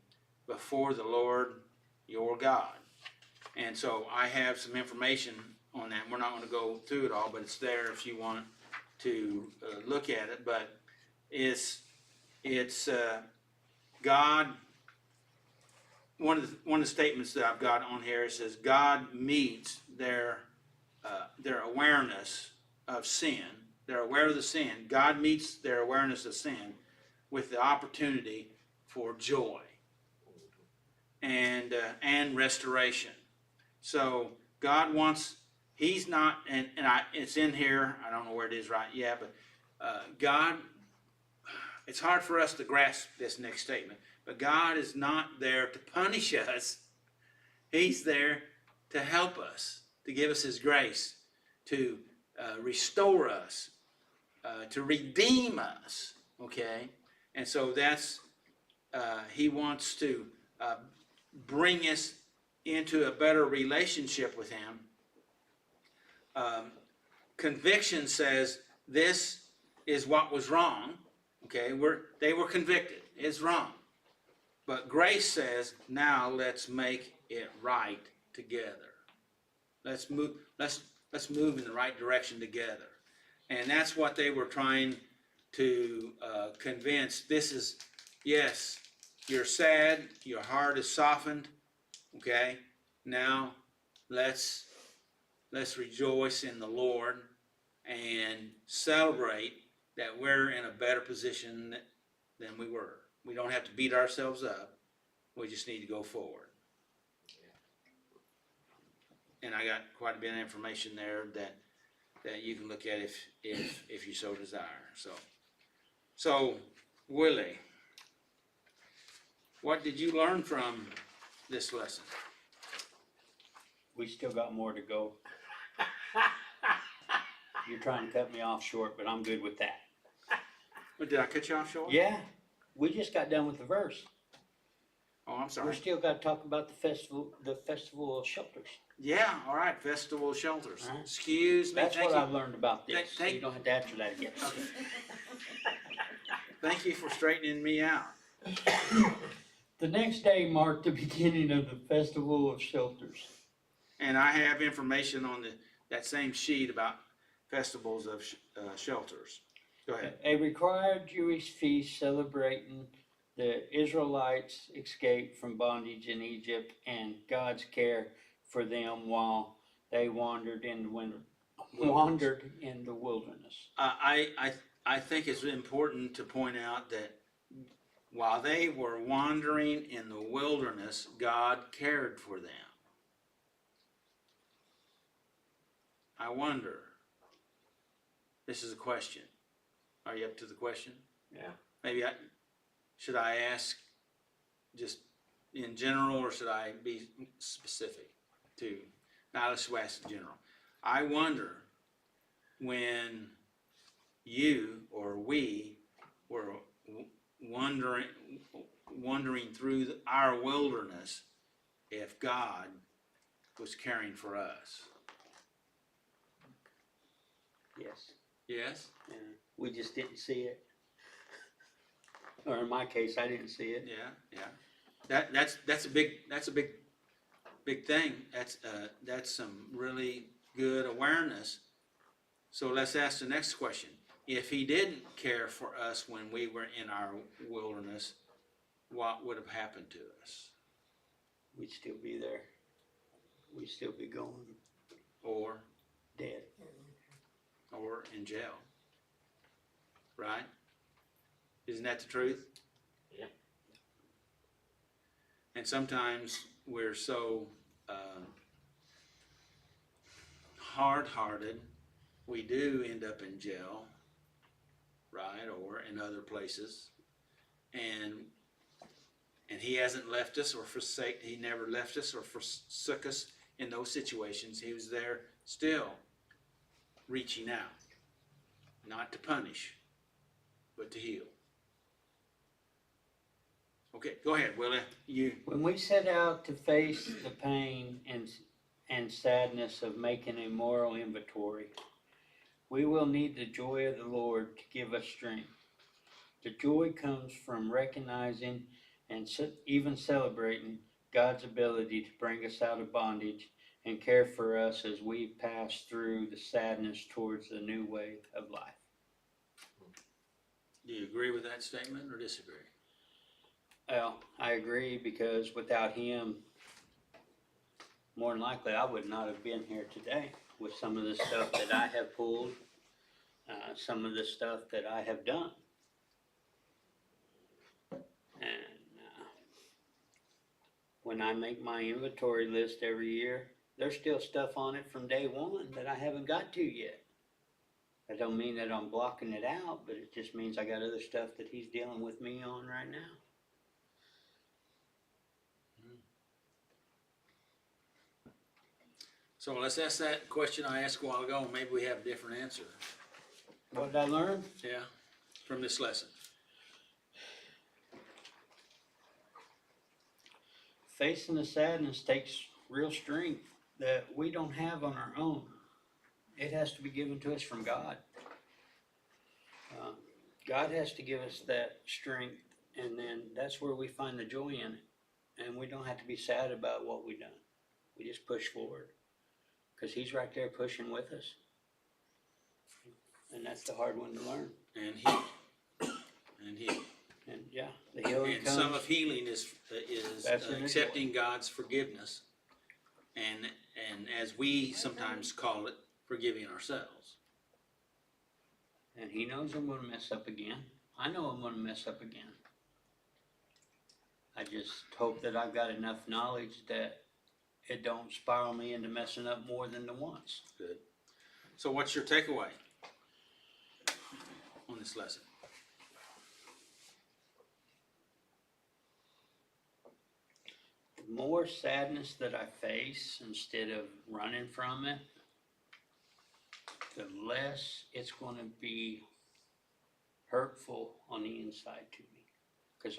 before the Lord your God. And so I have some information on that. We're not going to go through it all, but it's there if you want to look at it. But it's God one of the statements that I've got on here, it says God meets their awareness of sin. They're aware of the sin. God meets their awareness of sin with the opportunity for joy and restoration. So God wants. He's not, it's in here. I don't know where it is right yet, but God. It's hard for us to grasp this next statement, but God is not there to punish us. He's there to help us, to give us His grace, to restore us, to redeem us. Okay, and so that's He wants to bring us into a better relationship with Him. Conviction says this is what was wrong. Okay, they were convicted. It's wrong. But grace says, now let's make it right together. Let's move in the right direction together. And that's what they were trying to convince. This is, yes, you're sad, your heart is softened. Okay, now let's rejoice in the Lord and celebrate that we're in a better position than we were. We don't have to beat ourselves up. We just need to go forward. And I got quite a bit of information there that you can look at if you so desire. So Willie, what did you learn from this lesson? We still got more to go. You're trying to cut me off short, but I'm good with that. Did I cut you off short? Yeah, we just got done with the verse. Oh, I'm We're sorry. still got to talk about the festival of shelters. Yeah, all right, Festival Shelters. All right. Excuse me, That's thank what you. I've learned about this. So Thank- you don't have to answer that again. Okay. Thank you for straightening me out. The next day marked the beginning of the festival of shelters. And I have information on that same sheet about festivals of shelters. Go ahead. A required Jewish feast celebrating the Israelites' escape from bondage in Egypt and God's care for them while they wandered in the wilderness. I think it's important to point out that while they were wandering in the wilderness, God cared for them. I wonder, this is a question. Are you up to the question? Yeah. Maybe should I ask just in general, or should I be specific to? Now let's ask in general. I wonder when you or we were wandering through our wilderness, if God was caring for us. Yes. Yes? Yeah. We just didn't see it. Or in my case, I didn't see it. Yeah. That's a big thing. That's some really good awareness. So let's ask the next question. If He didn't care for us when we were in our wilderness, what would have happened to us? We'd still be there. We'd still be going Or dead. in jail. Right? Isn't that the truth? Yeah. And sometimes we're so hard-hearted, we do end up in jail, right, or in other places, and He hasn't left us or He never left us or forsook us in those situations. He was there still, reaching out, not to punish, but to heal. Okay, go ahead, Willie. When we set out to face the pain and sadness of making a moral inventory, we will need the joy of the Lord to give us strength. The joy comes from recognizing and even celebrating God's ability to bring us out of bondage and care for us as we pass through the sadness towards the new way of life. Do you agree with that statement or disagree? Well, I agree, because without him, more than likely, I would not have been here today with some of the stuff that I have pulled, some of the stuff that I have done. And when I make my inventory list every year, there's still stuff on it from day one that I haven't got to yet. That don't mean that I'm blocking it out, but it just means I got other stuff that he's dealing with me on right now. So let's ask that question I asked a while ago, and maybe we have a different answer. What did I learn? Yeah, from this lesson. Facing the sadness takes real strength that we don't have on our own. It has to be given to us from God. God has to give us that strength, and then that's where we find the joy in it. And we don't have to be sad about what we've done. We just push forward, because He's right there pushing with us. And that's the hard one to learn. And heal. And heal. And yeah, the healing And comes. some of healing is That's in the accepting God's forgiveness, and as we sometimes call it, forgiving ourselves. And He knows I'm gonna mess up again. I know I'm gonna mess up again. I just hope that I've got enough knowledge that it don't spiral me into messing up more than the once. Good. So what's your takeaway on this lesson? The more sadness that I face instead of running from it, the less it's gonna be hurtful on the inside to me. Cause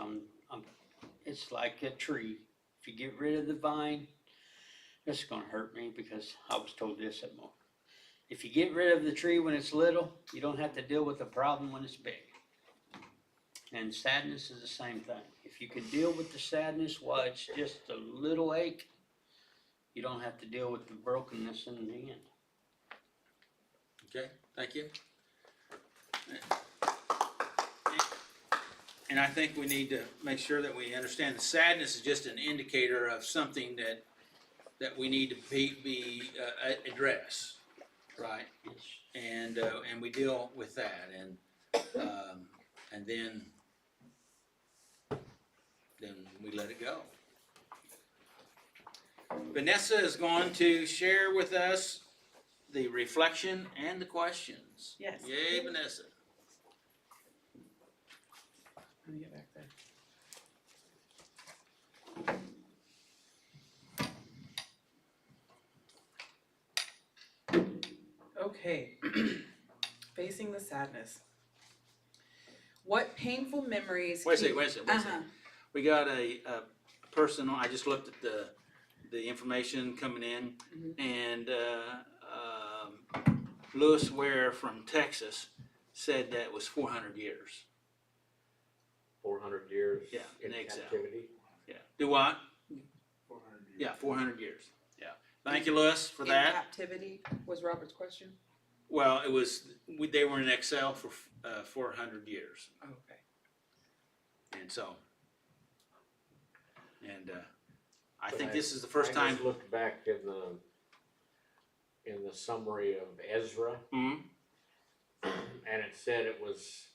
it's like a tree. If you get rid of the vine, this is gonna hurt me because I was told this at more. If you get rid of the tree when it's little, you don't have to deal with the problem when it's big. And sadness is the same thing. If you can deal with the sadness while it's just a little ache, you don't have to deal with the brokenness in the end. Okay, thank you. And I think we need to make sure that we understand the sadness is just an indicator of something that we need to be address, right? Yes. And we deal with that, and then we let it go. Vanessa is going to share with us the reflection and the questions. Yes. Yay, Vanessa. Let me get back there. Okay. Facing the sadness. What painful memories? Wait a second. Uh-huh. We got a person, I just looked at the information coming in, Mhm. and Lewis Ware from Texas said that it was 400 years. 400 years Yeah, in in exile. captivity. Yeah. Do what? 400 years. Yeah, 400 years. Yeah. Thank you, Lewis, for In that. captivity was Robert's question? Well, it was, they were in exile for 400 years. Oh, okay. And so, I But think this is the first I time. just looked back in the summary of Ezra, Mhm. and it said it was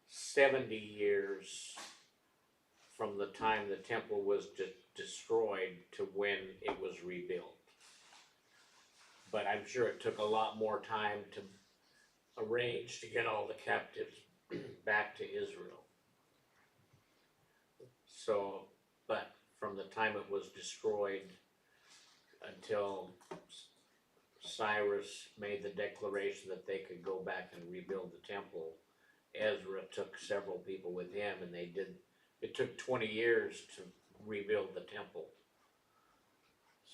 70 years from the time the temple was destroyed to when it was rebuilt. But I'm sure it took a lot more time to arrange to get all the captives back to Israel. So, but from the time it was destroyed until Cyrus made the declaration that they could go back and rebuild the temple, Ezra took several people with him, and it took 20 years to rebuild the temple.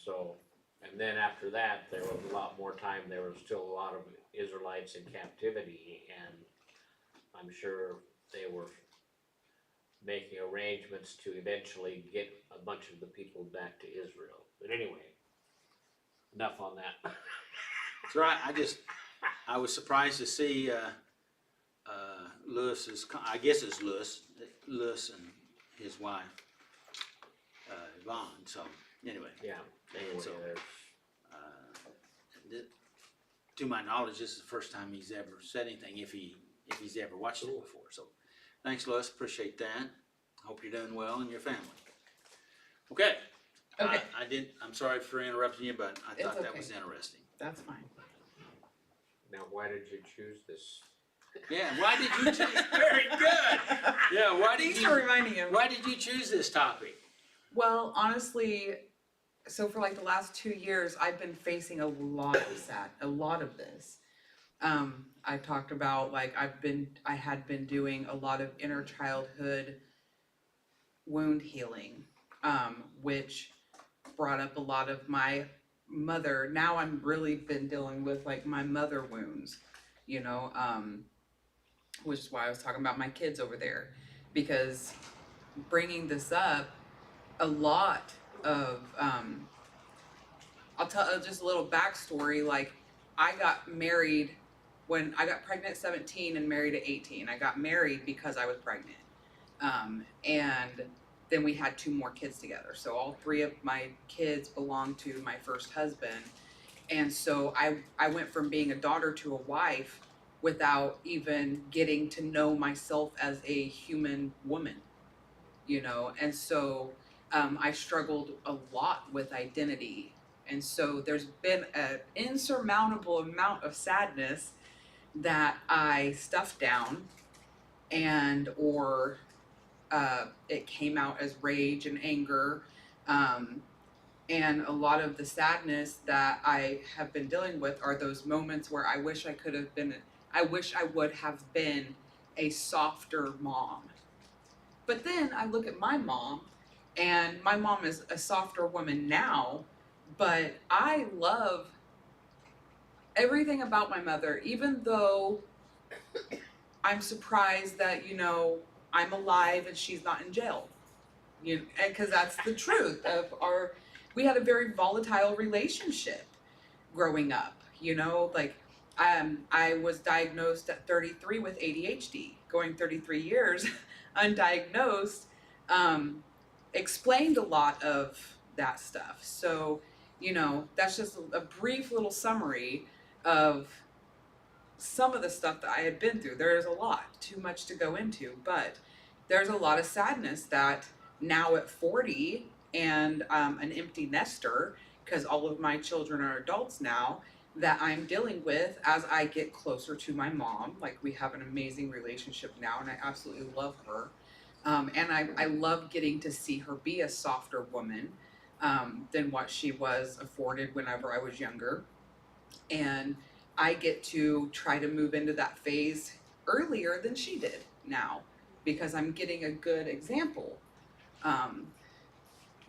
So, and then after that, there was a lot more time, there was still a lot of Israelites in captivity, and I'm sure they were making arrangements to eventually get a bunch of the people back to Israel. But anyway, enough on that. That's right. I was surprised to see Lewis's. I guess it's Lewis and his wife, Yvonne, so, anyway. Yeah. And so, There's- th- to my knowledge, this is the first time he's ever said anything, if he's ever watched it before, so. Thanks, Lois, appreciate that. Hope you're doing well and your family. Okay. Okay. I'm sorry for interrupting you, but I It's thought that okay. was interesting. That's fine. Now, why did you choose this? Yeah, why did you choose, very good. Yeah, Thanks for reminding him. why did you choose this topic? Well, honestly, so for like the last 2 years, I've been facing a lot of this. I talked about like I had been doing a lot of inner childhood wound healing, which brought up a lot of my mother. Now I'm really been dealing with like my mother wounds, you know, which is why I was talking about my kids over there, because bringing this up, a lot of I'll tell just a little backstory. Like, I got married when I got pregnant at 17 and married at 18. I got married because I was pregnant. And then we had 2 more kids together. So all 3 of my kids belonged to my first husband. And so I went from being a daughter to a wife without even getting to know myself as a human woman, you know? And so I struggled a lot with identity. And so there's been an insurmountable amount of sadness that I stuffed down, and or it came out as rage and anger. And a lot of the sadness that I have been dealing with are those moments where I wish I would have been a softer mom. But then I look at my mom, and my mom is a softer woman now, but I love everything about my mother, even though I'm surprised that, you know, I'm alive and she's not in jail. You know, because that's the truth of we had a very volatile relationship growing up, you know, like I was diagnosed at 33 with ADHD, going 33 years undiagnosed, explained a lot of that stuff. So, you know, that's just a brief little summary of some of the stuff that I had been through. There is a lot, too much to go into, but there's a lot of sadness that now at 40 and an empty nester, because all of my children are adults now, that I'm dealing with as I get closer to my mom. Like, we have an amazing relationship now, and I absolutely love her. And I love getting to see her be a softer woman than what she was afforded whenever I was younger. And I get to try to move into that phase earlier than she did now, because I'm getting a good example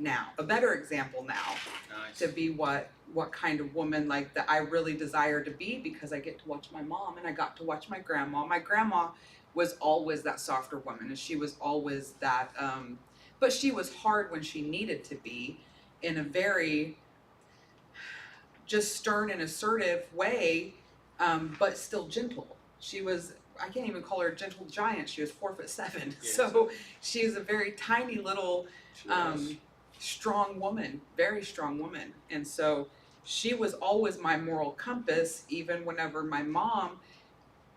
now, a better example now, Nice. to be what kind of woman like that I really desire to be, because I get to watch my mom and I got to watch my grandma. My grandma was always that softer woman, and she was always that, but she was hard when she needed to be, in a very just stern and assertive way, but still gentle. She was, I can't even call her a gentle giant. She was 4'7". Yes. So she's a very tiny little, She was. strong woman, very strong woman. And so she was always my moral compass, even whenever my mom,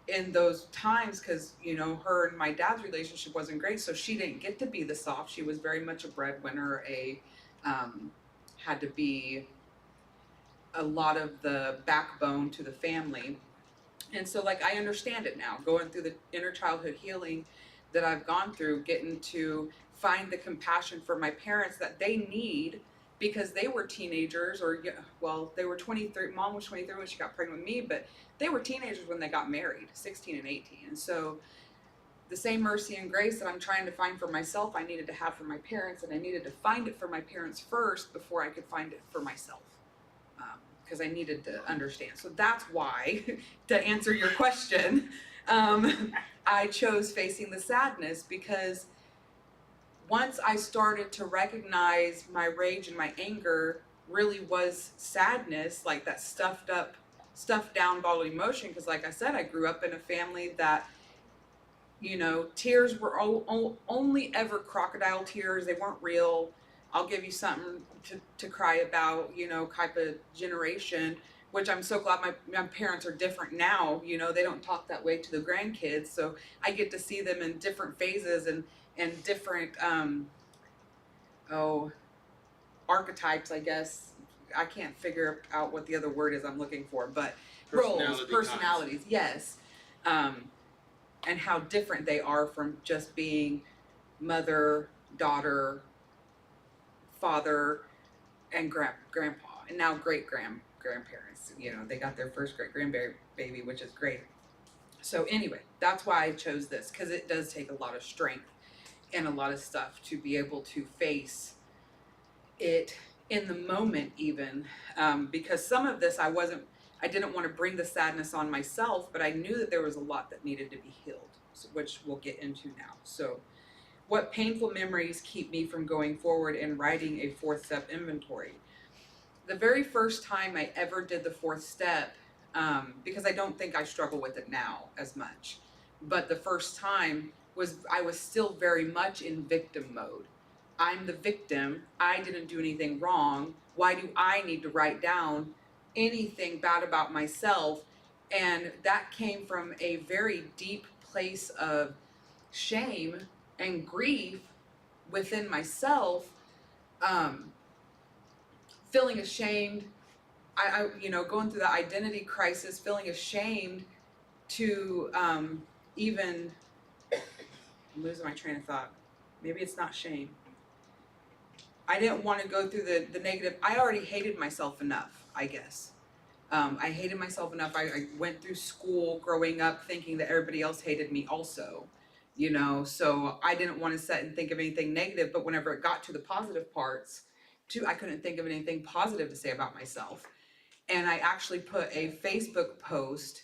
in those times, because, you know, her and my dad's relationship wasn't great, so she didn't get to be the soft. She was very much a breadwinner, had to be a lot of the backbone to the family. And so, like, I understand it now, going through the inner childhood healing that I've gone through, getting to find the compassion for my parents that they need, because they were teenagers, or, well, they were 23, mom was 23 when she got pregnant with me, but they were teenagers when they got married, 16 and 18. And so the same mercy and grace that I'm trying to find for myself, I needed to have for my parents, and I needed to find it for my parents first before I could find it for myself. Because I needed to understand. So that's why, to answer your question, I chose Facing the Sadness, because once I started to recognize my rage and my anger really was sadness, like that stuffed down bottled emotion. Because like I said, I grew up in a family that You know, tears were only ever crocodile tears. They weren't real. I'll give you something to cry about, you know, type of generation, which I'm so glad my parents are different now. You know, they don't talk that way to the grandkids. So I get to see them in different phases and different, archetypes, I guess. I can't figure out what the other word is I'm looking for, but roles, personalities, yes. And how different they are from just being mother, daughter, father, and grandpa, and now grandparents. You know, they got their first great grandbaby, which is great. So anyway, that's why I chose this, because it does take a lot of strength and a lot of stuff to be able to face it in the moment, even because some of this I didn't want to bring the sadness on myself, but I knew that there was a lot that needed to be healed, which we'll get into now. So what painful memories keep me from going forward and writing a fourth step inventory? The very first time I ever did the fourth step, because I don't think I struggle with it now as much, but the first time I was still very much in victim mode. I'm the victim. I didn't do anything wrong. Why do I need to write down anything bad about myself? And that came from a very deep place of shame and grief within myself, um, feeling ashamed. You know, going through the identity crisis, feeling ashamed to even, I'm losing my train of thought. Maybe it's not shame. I didn't want to go through the negative. I already hated myself enough, I guess. I hated myself enough. I went through school growing up thinking that everybody else hated me also, you know, so I didn't want to sit and think of anything negative, but whenever it got to the positive parts, too, I couldn't think of anything positive to say about myself. And I actually put a Facebook post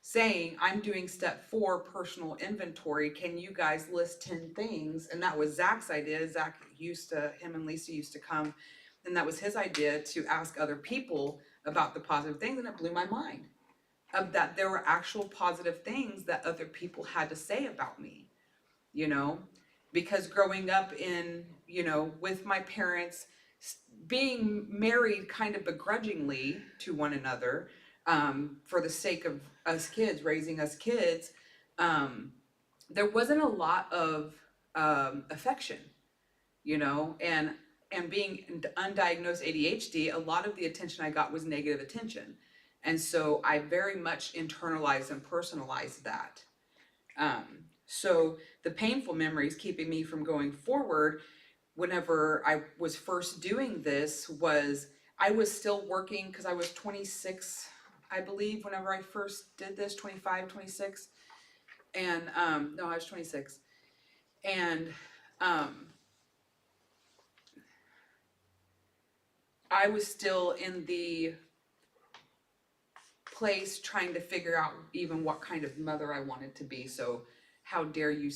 saying, I'm doing step 4 personal inventory. Can you guys list 10 things? And that was Zach's idea. Him and Lisa used to come, and that was his idea to ask other people about the positive things. And it blew my mind of that there were actual positive things that other people had to say about me, you know, because growing up in, you know, with my parents, being married kind of begrudgingly to one another, for the sake of us kids, raising us kids, there wasn't a lot of affection, you know, and being undiagnosed ADHD, a lot of the attention I got was negative attention. And so I very much internalized and personalized that. So the painful memories keeping me from going forward whenever I was first doing this was I was still working because I was 26, I believe, whenever I first did this, 25, 26. And no, I was 26. And I was still in the place trying to figure out even what kind of mother I wanted to be. So how dare you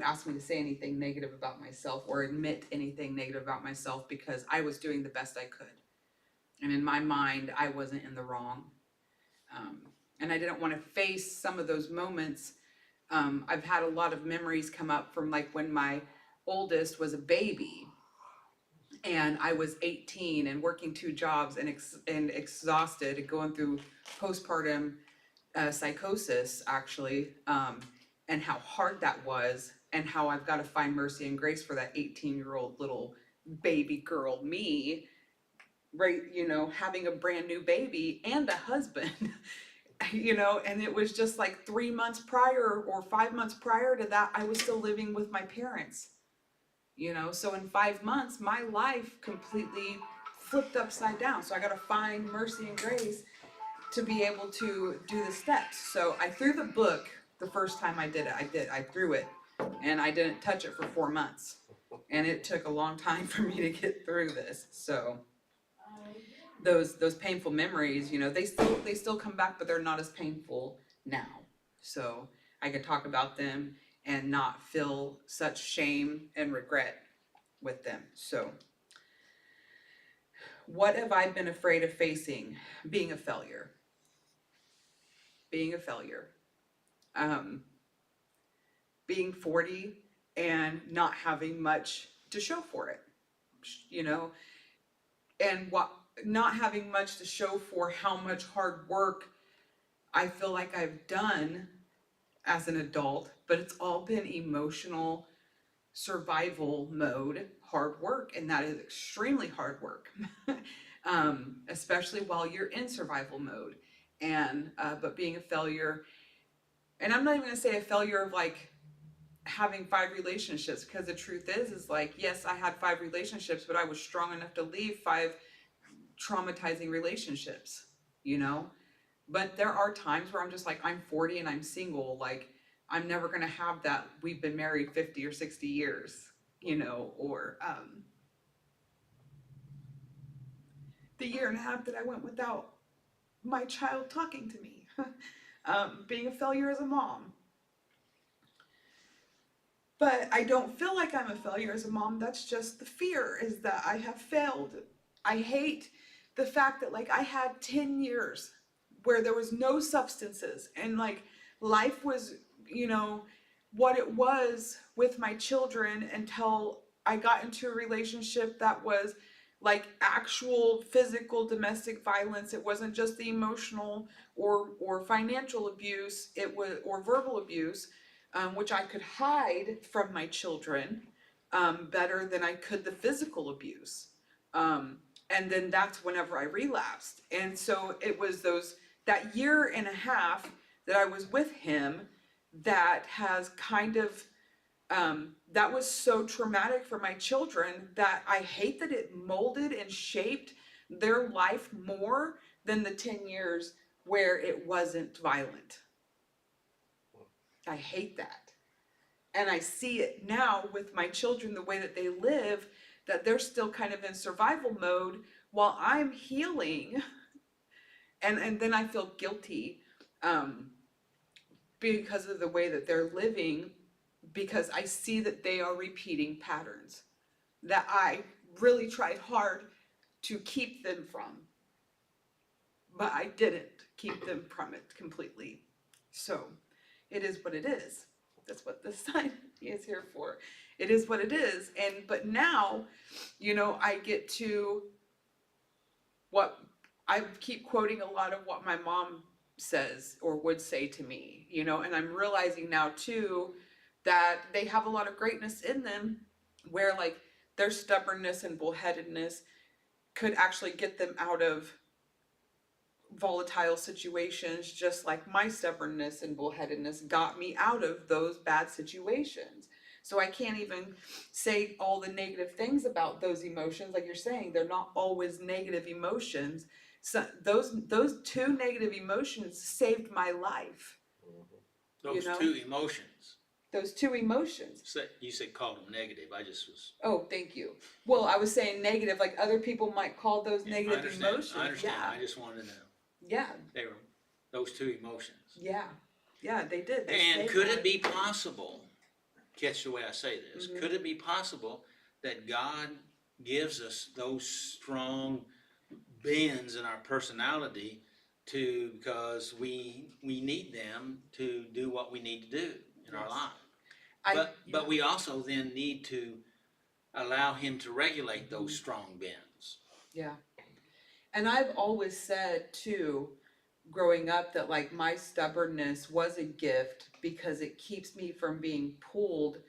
ask me to say anything negative about myself or admit anything negative about myself, because I was doing the best I could. And in my mind, I wasn't in the wrong. And I didn't want to face some of those moments. I've had a lot of memories come up from like when my oldest was a baby and I was 18 and working 2 jobs and exhausted and going through postpartum psychosis, actually, and how hard that was, and how I've got to find mercy and grace for that 18-year-old little baby girl me, right? You know, having a brand new baby and a husband, you know, and it was just like 3 months prior or 5 months prior to that, I was still living with my parents. You know, so in 5 months, my life completely flipped upside down. So I got to find mercy and grace to be able to do the steps. So I threw the book the first time I did it. I threw it and I didn't touch it for 4 months. And it took a long time for me to get through this. So those painful memories, you know, they still come back, but they're not as painful now. So I can talk about them and not feel such shame and regret with them. So what have I been afraid of facing? Being a failure. being 40 and not having much to show for it, you know, and what not having much to show for how much hard work I feel like I've done as an adult, but it's all been emotional survival mode hard work, and that is extremely hard work. Especially while you're in survival mode. And but being a failure, and I'm not even gonna say a failure of like having 5 relationships, because the truth is like, yes, I had 5 relationships, but I was strong enough to leave 5 traumatizing relationships, you know. But there are times where I'm just like, I'm 40 and I'm single, like I'm never gonna have that we've been married 50 or 60 years, you know, or the year and a half that I went without my child talking to me. Being a failure as a mom. But I don't feel like I'm a failure as a mom. That's just the fear, is that I have failed. I hate the fact that like I had 10 years where there was no substances, and like life was, you know, what it was with my children until I got into a relationship that was like actual physical domestic violence. It wasn't just the emotional or financial abuse, it was, or verbal abuse, which I could hide from my children better than I could the physical abuse. And then that's whenever I relapsed. And so it was that year and a half that I was with him that has kind of, that was so traumatic for my children that I hate that it molded and shaped their life more than the 10 years where it wasn't violent. I hate that. And I see it now with my children, the way that they live, that they're still kind of in survival mode while I'm healing. And then I feel guilty because of the way that they're living, because I see that they are repeating patterns that I really tried hard to keep them from, but I didn't keep them from it completely. So it is what it is. That's what this sign is here for. It is what it is. And but now, you know, I get to what I keep quoting a lot of what my mom says or would say to me, you know, and I'm realizing now too that they have a lot of greatness in them, where like their stubbornness and bullheadedness could actually get them out of volatile situations, just like my stubbornness and bullheadedness got me out of those bad situations. So I can't even say all the negative things about those emotions. Like you're saying, they're not always negative emotions. So those 2 negative emotions saved my life. Those You know? 2 emotions. Those 2 emotions. You said called them negative. I just was. Oh, thank you. Well, I was saying negative, like other people might call those negative emotions. I understand. Yeah. I just wanted to know. Yeah. They were those 2 emotions. Yeah. Yeah, they did. And could it be possible, catch the way I say this, Mhm. could it be possible that God gives us those strong bends in our personality because we need them to do what we need to do in our Yes. life? But we also then need to allow him to regulate those strong bends. Yeah. And I've always said too, growing up, that like my stubbornness was a gift because it keeps me from being pulled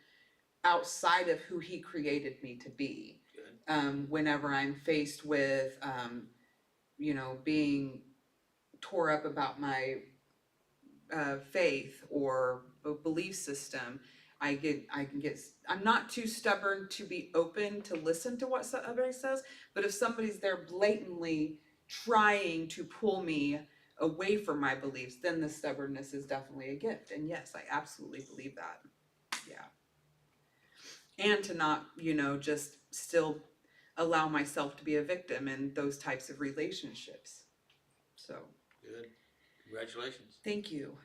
outside of who he created me to be. Good. Whenever I'm faced with, you know, being tore up about my faith or belief system, I'm not too stubborn to be open to listen to what somebody says, but if somebody's there blatantly trying to pull me away from my beliefs, then the stubbornness is definitely a gift. And yes, I absolutely believe that. Yeah. And to not, you know, just still allow myself to be a victim in those types of relationships. So. Good. Congratulations. Thank you.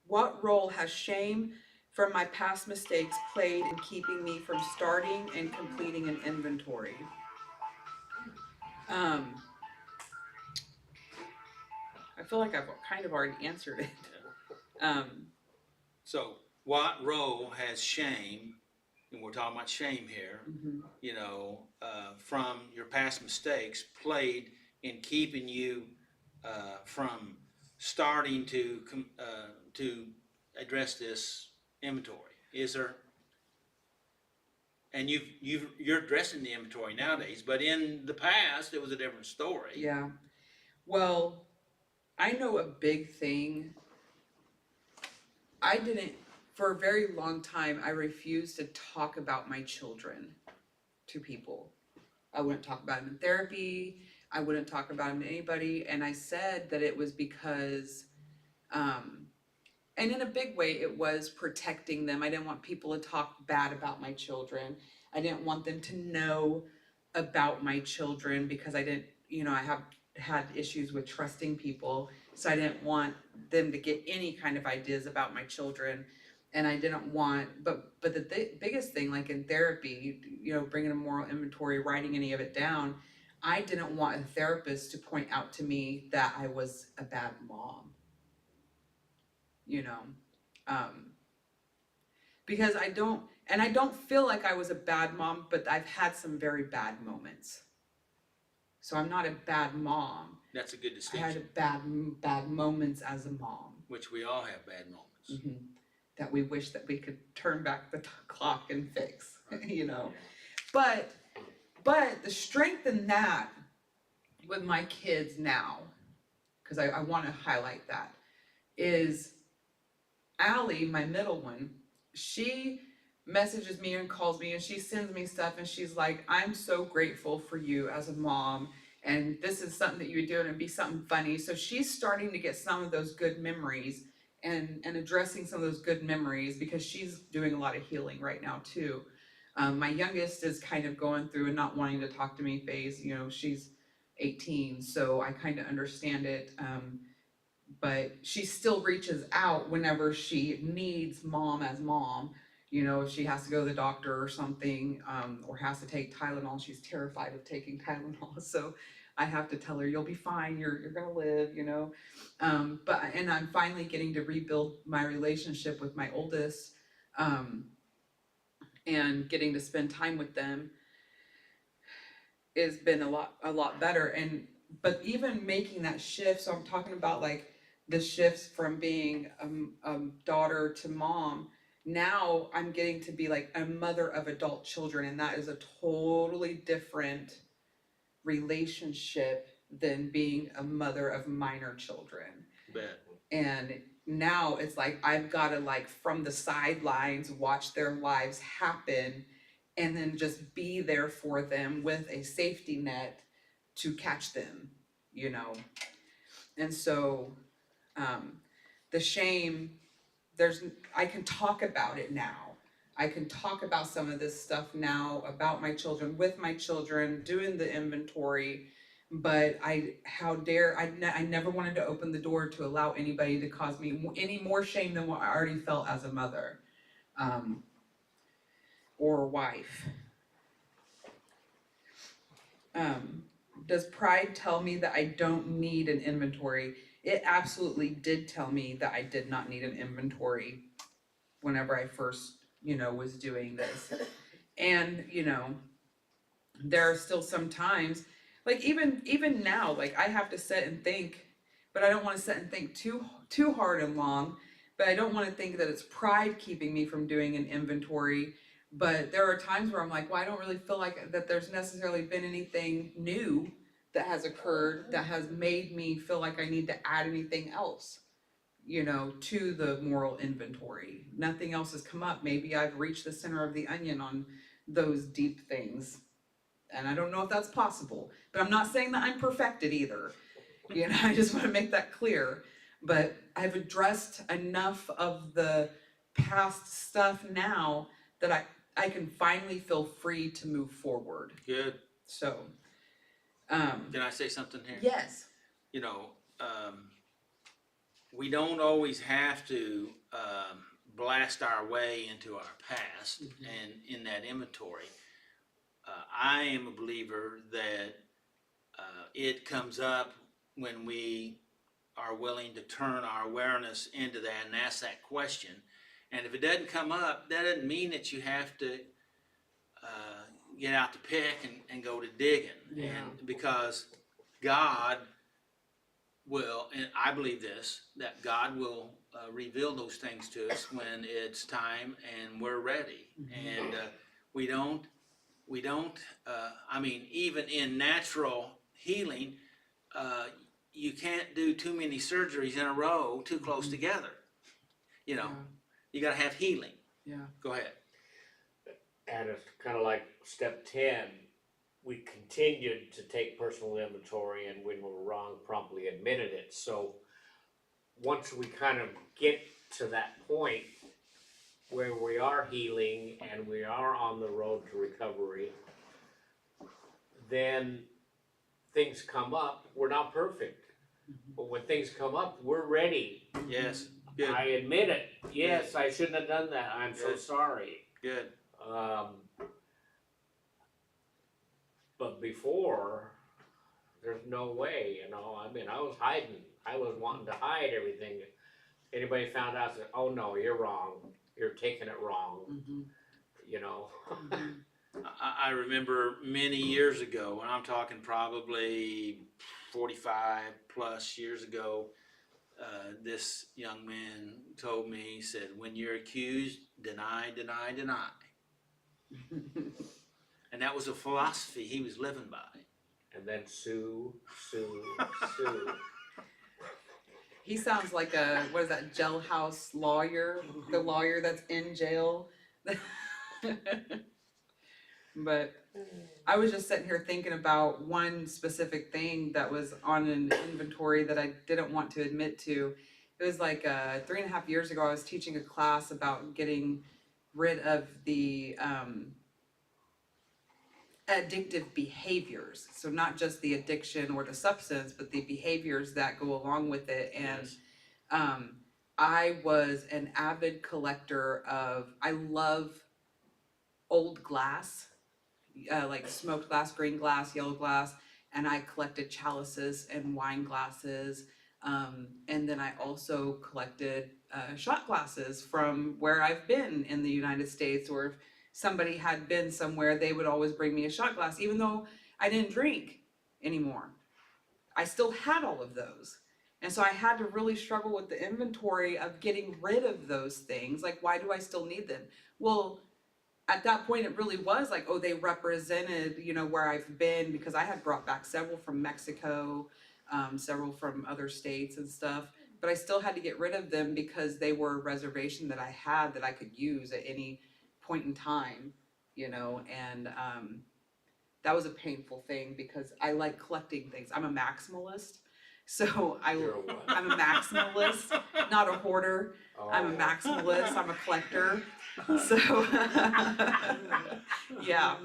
What role has shame from my past mistakes played in keeping me from starting and completing an inventory? I feel like I've kind of already answered it. So what role has shame, and we're talking about shame here, Mhm. from your past mistakes played in keeping you from starting to address this inventory? Is there? And you're addressing the inventory nowadays, but in the past it was a different story. Yeah. Well, I know a big thing. I didn't, for a very long time, I refused to talk about my children to people. I wouldn't talk about them in therapy. I wouldn't talk about them to anybody. And I said that it was because, and in a big way, it was protecting them. I didn't want people to talk bad about my children. I didn't want them to know about my children because I didn't, I have had issues with trusting people. So I didn't want them to get any kind of ideas about my children. And I didn't want, but the biggest thing, like in therapy, bringing a moral inventory, writing any of it down, I didn't want a therapist to point out to me that I was a bad mom, you know. Um, because I don't feel like I was a bad mom, but I've had some very bad moments. So I'm not a bad mom. That's a good I had distinction. bad moments as a mom. Which we all have bad moments. Mm-hmm. That we wish that we could turn back the clock and fix, But the strength in that with my kids now, because I want to highlight that, is Allie, my middle one. She messages me and calls me and she sends me stuff and she's like, I'm so grateful for you as a mom. And this is something that you would do and it'd be something funny. So she's starting to get some of those good memories and addressing some of those good memories because she's doing a lot of healing right now too. My youngest is kind of going through a not wanting to talk to me phase. She's 18, so I kind of understand it. But she still reaches out whenever she needs mom as mom. If she has to go to the doctor or something, or has to take Tylenol, she's terrified of taking Tylenol. So I have to tell her, you'll be fine, you're gonna live, and I'm finally getting to rebuild my relationship with my oldest, and getting to spend time with them has been a lot better. But even making that shift, so I'm talking about like the shifts from being a daughter to mom. Now I'm getting to be like a mother of adult children, and that is a totally different relationship than being a mother of minor children. Bet. And now it's like I've got to, like, from the sidelines watch their lives happen and then just be there for them with a safety net to catch them, And so the shame, I can talk about it now. I can talk about some of this stuff now about my children, with my children, doing the inventory. But I never wanted to open the door to allow anybody to cause me any more shame than what I already felt as a mother, or a wife. Does pride tell me that I don't need an inventory? It absolutely did tell me that I did not need an inventory whenever I first, was doing this. And, there are still some times, like even now, like I have to sit and think, but I don't want to sit and think too hard and long. But I don't want to think that it's pride keeping me from doing an inventory. But there are times where I'm like, well, I don't really feel like that there's necessarily been anything new that has occurred that has made me feel like I need to add anything else, to the moral inventory. Nothing else has come up. Maybe I've reached the center of the onion on those deep things. And I don't know if that's possible, but I'm not saying that I'm perfected either. I just want to make that clear. But I've addressed enough of the past stuff now that I can finally feel free to move forward. Good. So, Can I say something here? yes. We don't always have to blast our way into our past and in that inventory. I am a believer that it comes up when we are willing to turn our awareness into that and ask that question And if it doesn't come up, that doesn't mean that you have to get out the pick and go to digging. Yeah. And because God will, and I believe this, that God will reveal those things to us when it's time and we're ready. And we don't, I mean, even in natural healing, you can't do too many surgeries in a row too close together. You know, you gotta have healing. Yeah. Go ahead. And it's kind of like step 10, we continued to take personal inventory, and when we were wrong, promptly admitted it. So once we kind of get to that point where we are healing and we are on the road to recovery, then things come up. We're not perfect, but when things come up, we're ready. Yes, good, I admit it. Yes, I shouldn't have done that. I'm so Good. sorry. good. But before, there's no way, you know. I mean, I was hiding. I was wanting to hide everything. Anybody found out, said, "Oh no, you're wrong. You're taking it wrong." Mm-hmm. You know. I remember many years ago, and I'm talking probably 45 plus years ago, this young man told me, he said, when you're accused, deny, deny, deny. And that was a philosophy he was living by. And then sue, sue, sue. He sounds like a, what is that, jailhouse lawyer? The lawyer that's in jail. But I was just sitting here thinking about one specific thing that was on an inventory that I didn't want to admit to. It was like 3.5 years ago, I was teaching a class about getting rid of the addictive behaviors. So not just the addiction or the substance, but the behaviors that go along with it. And Yes. I was an avid collector of, I love old glass, like smoked glass, green glass, yellow glass, and I collected chalices and wine glasses. And then I also collected shot glasses from where I've been in the United States, or if somebody had been somewhere, they would always bring me a shot glass, even though I didn't drink anymore. I still had all of those. And so I had to really struggle with the inventory of getting rid of those things. Like, why do I still need them? Well, at that point, it really was like, oh, they represented, you know, where I've been, because I had brought back several from Mexico, several from other states and stuff. But I still had to get rid of them because they were a reservation that I had that I could use at any point in time, you know, and that was a painful thing because I like collecting things. I'm a maximalist. So You're a what? I'm a maximalist, not a hoarder. I'm a Oh. maximalist, I'm a collector. So yeah.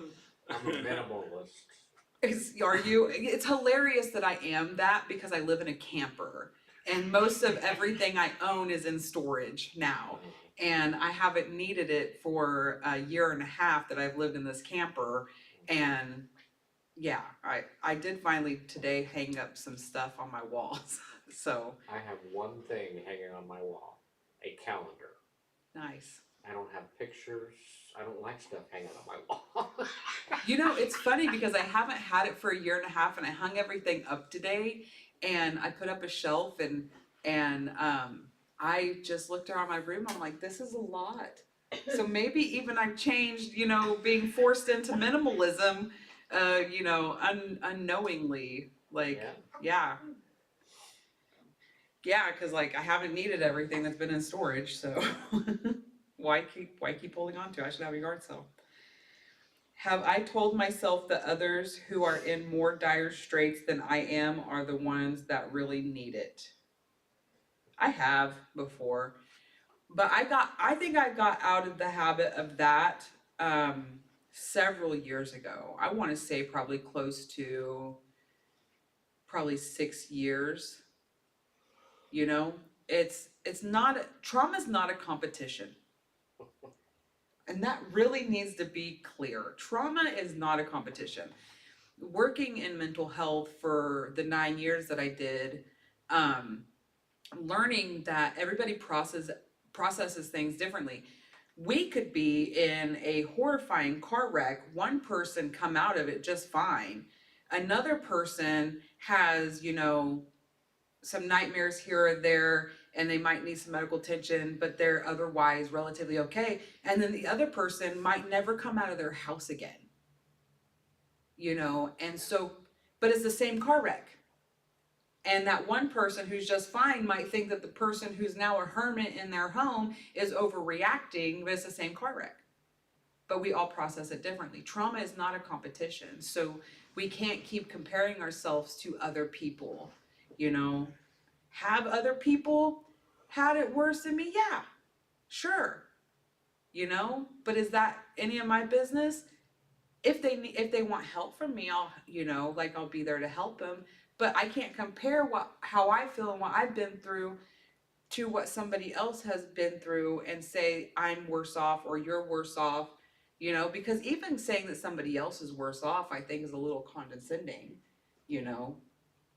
I'm a minimalist. Are you? It's hilarious that I am that because I live in a camper and most of everything I own is in storage now. And I haven't needed it for 1.5 years that I've lived in this camper. And yeah, I did finally today hang up some stuff on my walls. So I have one thing hanging on my wall, a calendar. nice. I don't have pictures. I don't like stuff hanging on my wall. You know, it's funny because I haven't had it for 1.5 years and I hung everything up today and I put up a shelf and I just looked around my room. I'm like, this is a lot. So maybe even I've changed, you know, being forced into minimalism, you know, unknowingly. Like, yeah. Yeah, because like I haven't needed everything that's been in storage, so why keep holding on to it? I should have a yard sale. Have I told myself that others who are in more dire straits than I am are the ones that really need it? I have before, but I think I got out of the habit of that several years ago. I want to say probably close to 6 years. You know, it's not, trauma's not a competition. And that really needs to be clear. Trauma is not a competition. Working in mental health for the 9 years that I did, learning that everybody processes things differently. We could be in a horrifying car wreck, one person come out of it just fine. Another person has, you know, some nightmares here or there, and they might need some medical attention, but they're otherwise relatively okay. And then the other person might never come out of their house again. You know, and so, but it's the same car wreck. And that one person who's just fine might think that the person who's now a hermit in their home is overreacting, but it's the same car wreck. But we all process it differently. Trauma is not a competition, so we can't keep comparing ourselves to other people. You know, have other people had it worse than me? Yeah, sure. You know, but is that any of my business? If they want help from me, I'll, you know, like I'll be there to help them. But I can't compare how I feel and what I've been through to what somebody else has been through and say I'm worse off or you're worse off, you know, because even saying that somebody else is worse off, I think is a little condescending, you know,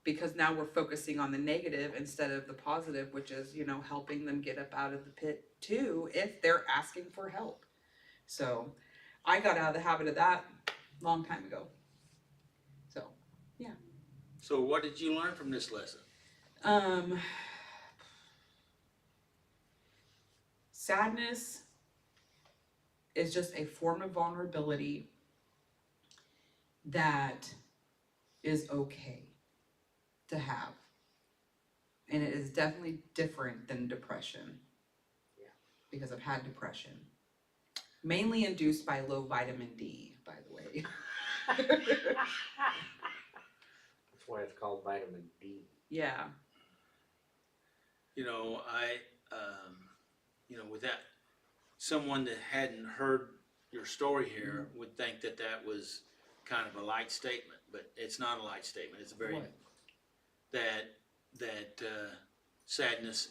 because now we're focusing on the negative instead of the positive, which is, you know, helping them get up out of the pit too if they're asking for help. So I got out of the habit of that long time ago. So So what did you learn from this lesson? Sadness is just a form of vulnerability that is okay to have. And it is definitely different than depression. Yeah. Because I've had depression. Mainly induced by low vitamin D, by the way. That's why it's called vitamin D. Yeah. You know, you know, with that, someone that hadn't heard your story here would think that that was kind of a light statement, but it's not a light statement. It's a very, What? that sadness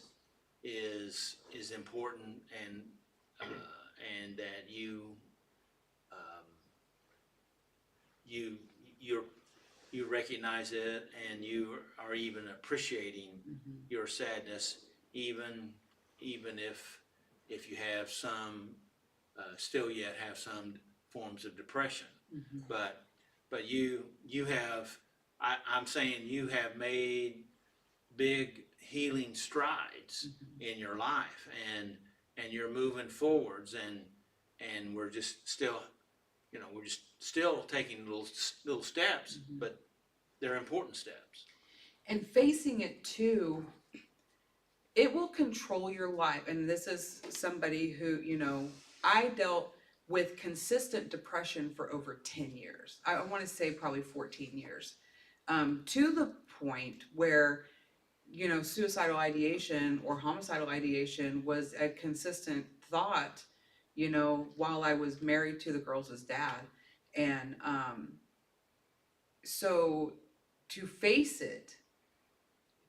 is important, and that you recognize it, and you are even appreciating your sadness, even if you have some still yet have some forms of depression. But you have, I'm saying you have made big healing strides in your life, and you're moving forwards, and we're just still, you know, we're just still taking little steps, but they're important steps. And facing it too, it will control your life. And this is somebody who, you know, I dealt with consistent depression for over 10 years. I want to say probably 14 years. To the point where, you know, suicidal ideation or homicidal ideation was a consistent thought, you know, while I was married to the girls' dad. And so to face it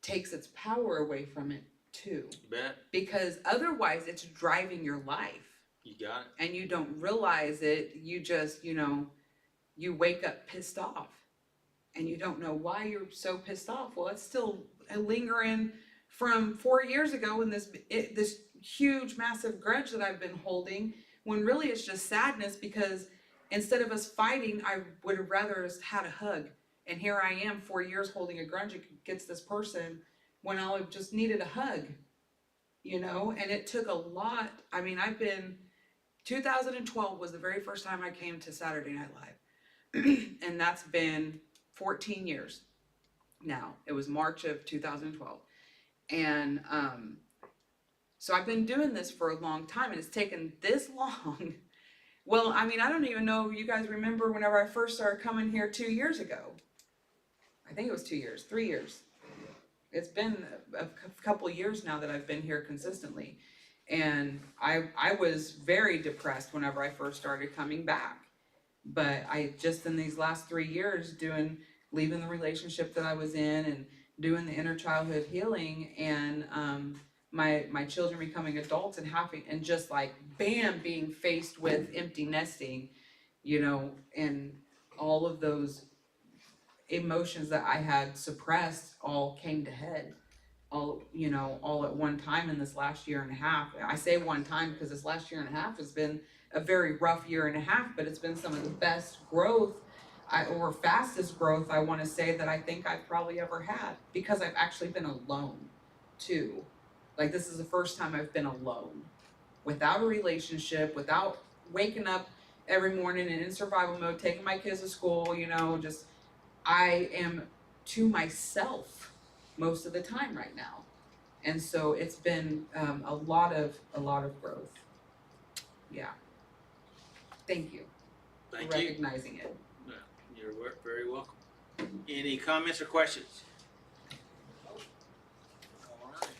takes its power away from it too. You bet. Because otherwise it's driving your life. You got it. And you don't realize it. You just, you know, you wake up pissed off. And you don't know why you're so pissed off. Well, it's still lingering from 4 years ago in this huge, massive grudge that I've been holding, when really it's just sadness, because instead of us fighting, I would have rather us had a hug. And here I am 4 years holding a grudge against this person when I just needed a hug, you know? And it took a lot. I mean, 2012 was the very first time I came to Saturday Night Live. And that's been 14 years now. It was March of 2012. And so I've been doing this for a long time, and it's taken this long. Well, I mean, I don't even know if you guys remember whenever I first started coming here 2 years ago. I think it was 2 years, 3 years. It's been a couple years now that I've been here consistently. And I was very depressed whenever I first started coming back. But I just in these last 3 years leaving the relationship that I was in and doing the inner childhood healing, and my children becoming adults and just like bam, being faced with empty nesting, you know, and all of those emotions that I had suppressed all came to head. all at one time in this last year and a half. I say one time because this last year and a half has been a very rough year and a half, but it's been some of the best growth or fastest growth I want to say that I think I've probably ever had, because I've actually been alone too. Like, this is the first time I've been alone, without a relationship, without waking up every morning and in survival mode, taking my kids to school, just I am to myself most of the time right now. And so it's been a lot of growth. Yeah. Thank you for Thank you. recognizing it. You're very welcome. Any comments or questions? All right.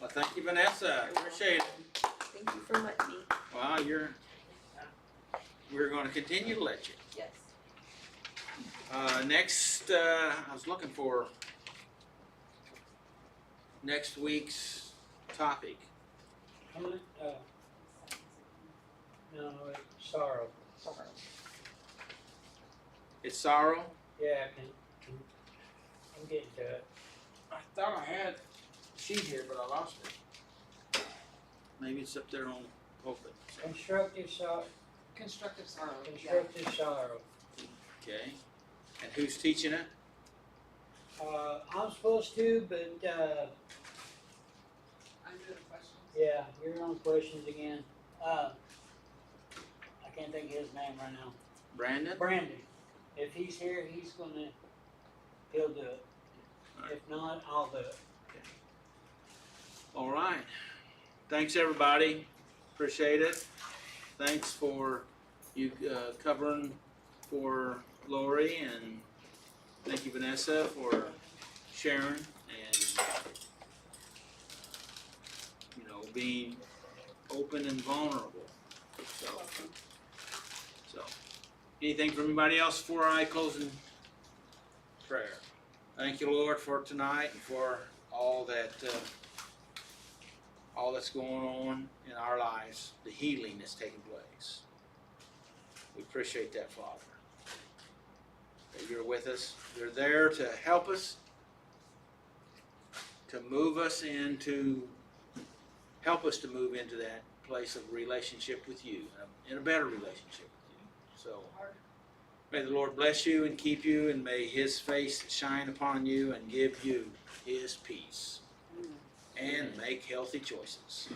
Well, thank you, Vanessa. Appreciate it. Thank you for letting me. Well, we're gonna continue to let you. Yes. Next, I was looking for next week's topic. No, it's sorrow. It's sorrow. Yeah, I'm getting to it. I thought I had a sheet here, but I lost it. Maybe it's up there on the pulpit. Constructive sorrow. Constructive sorrow. Constructive sorrow. Okay. And who's teaching it? I'm supposed to, but I'm doing questions. yeah, you're on questions again. I can't think of his name right now. Brandon? Brandon. If he's here, he'll do it. Alright. If not, I'll do it. All right. Thanks, everybody. Appreciate it. Thanks for you covering for Lori, and thank you, Vanessa, for sharing and being open and vulnerable. So anything from anybody else before I close in prayer? Thank you, Lord, for tonight and for all that's going on in our lives, the healing that's taking place. We appreciate that, Father, that you're with us. You're there to help us, to move us help us to move into that place of relationship with you, in a better relationship with you. So may the Lord bless you and keep you, and may his face shine upon you and give you his peace. And make healthy choices.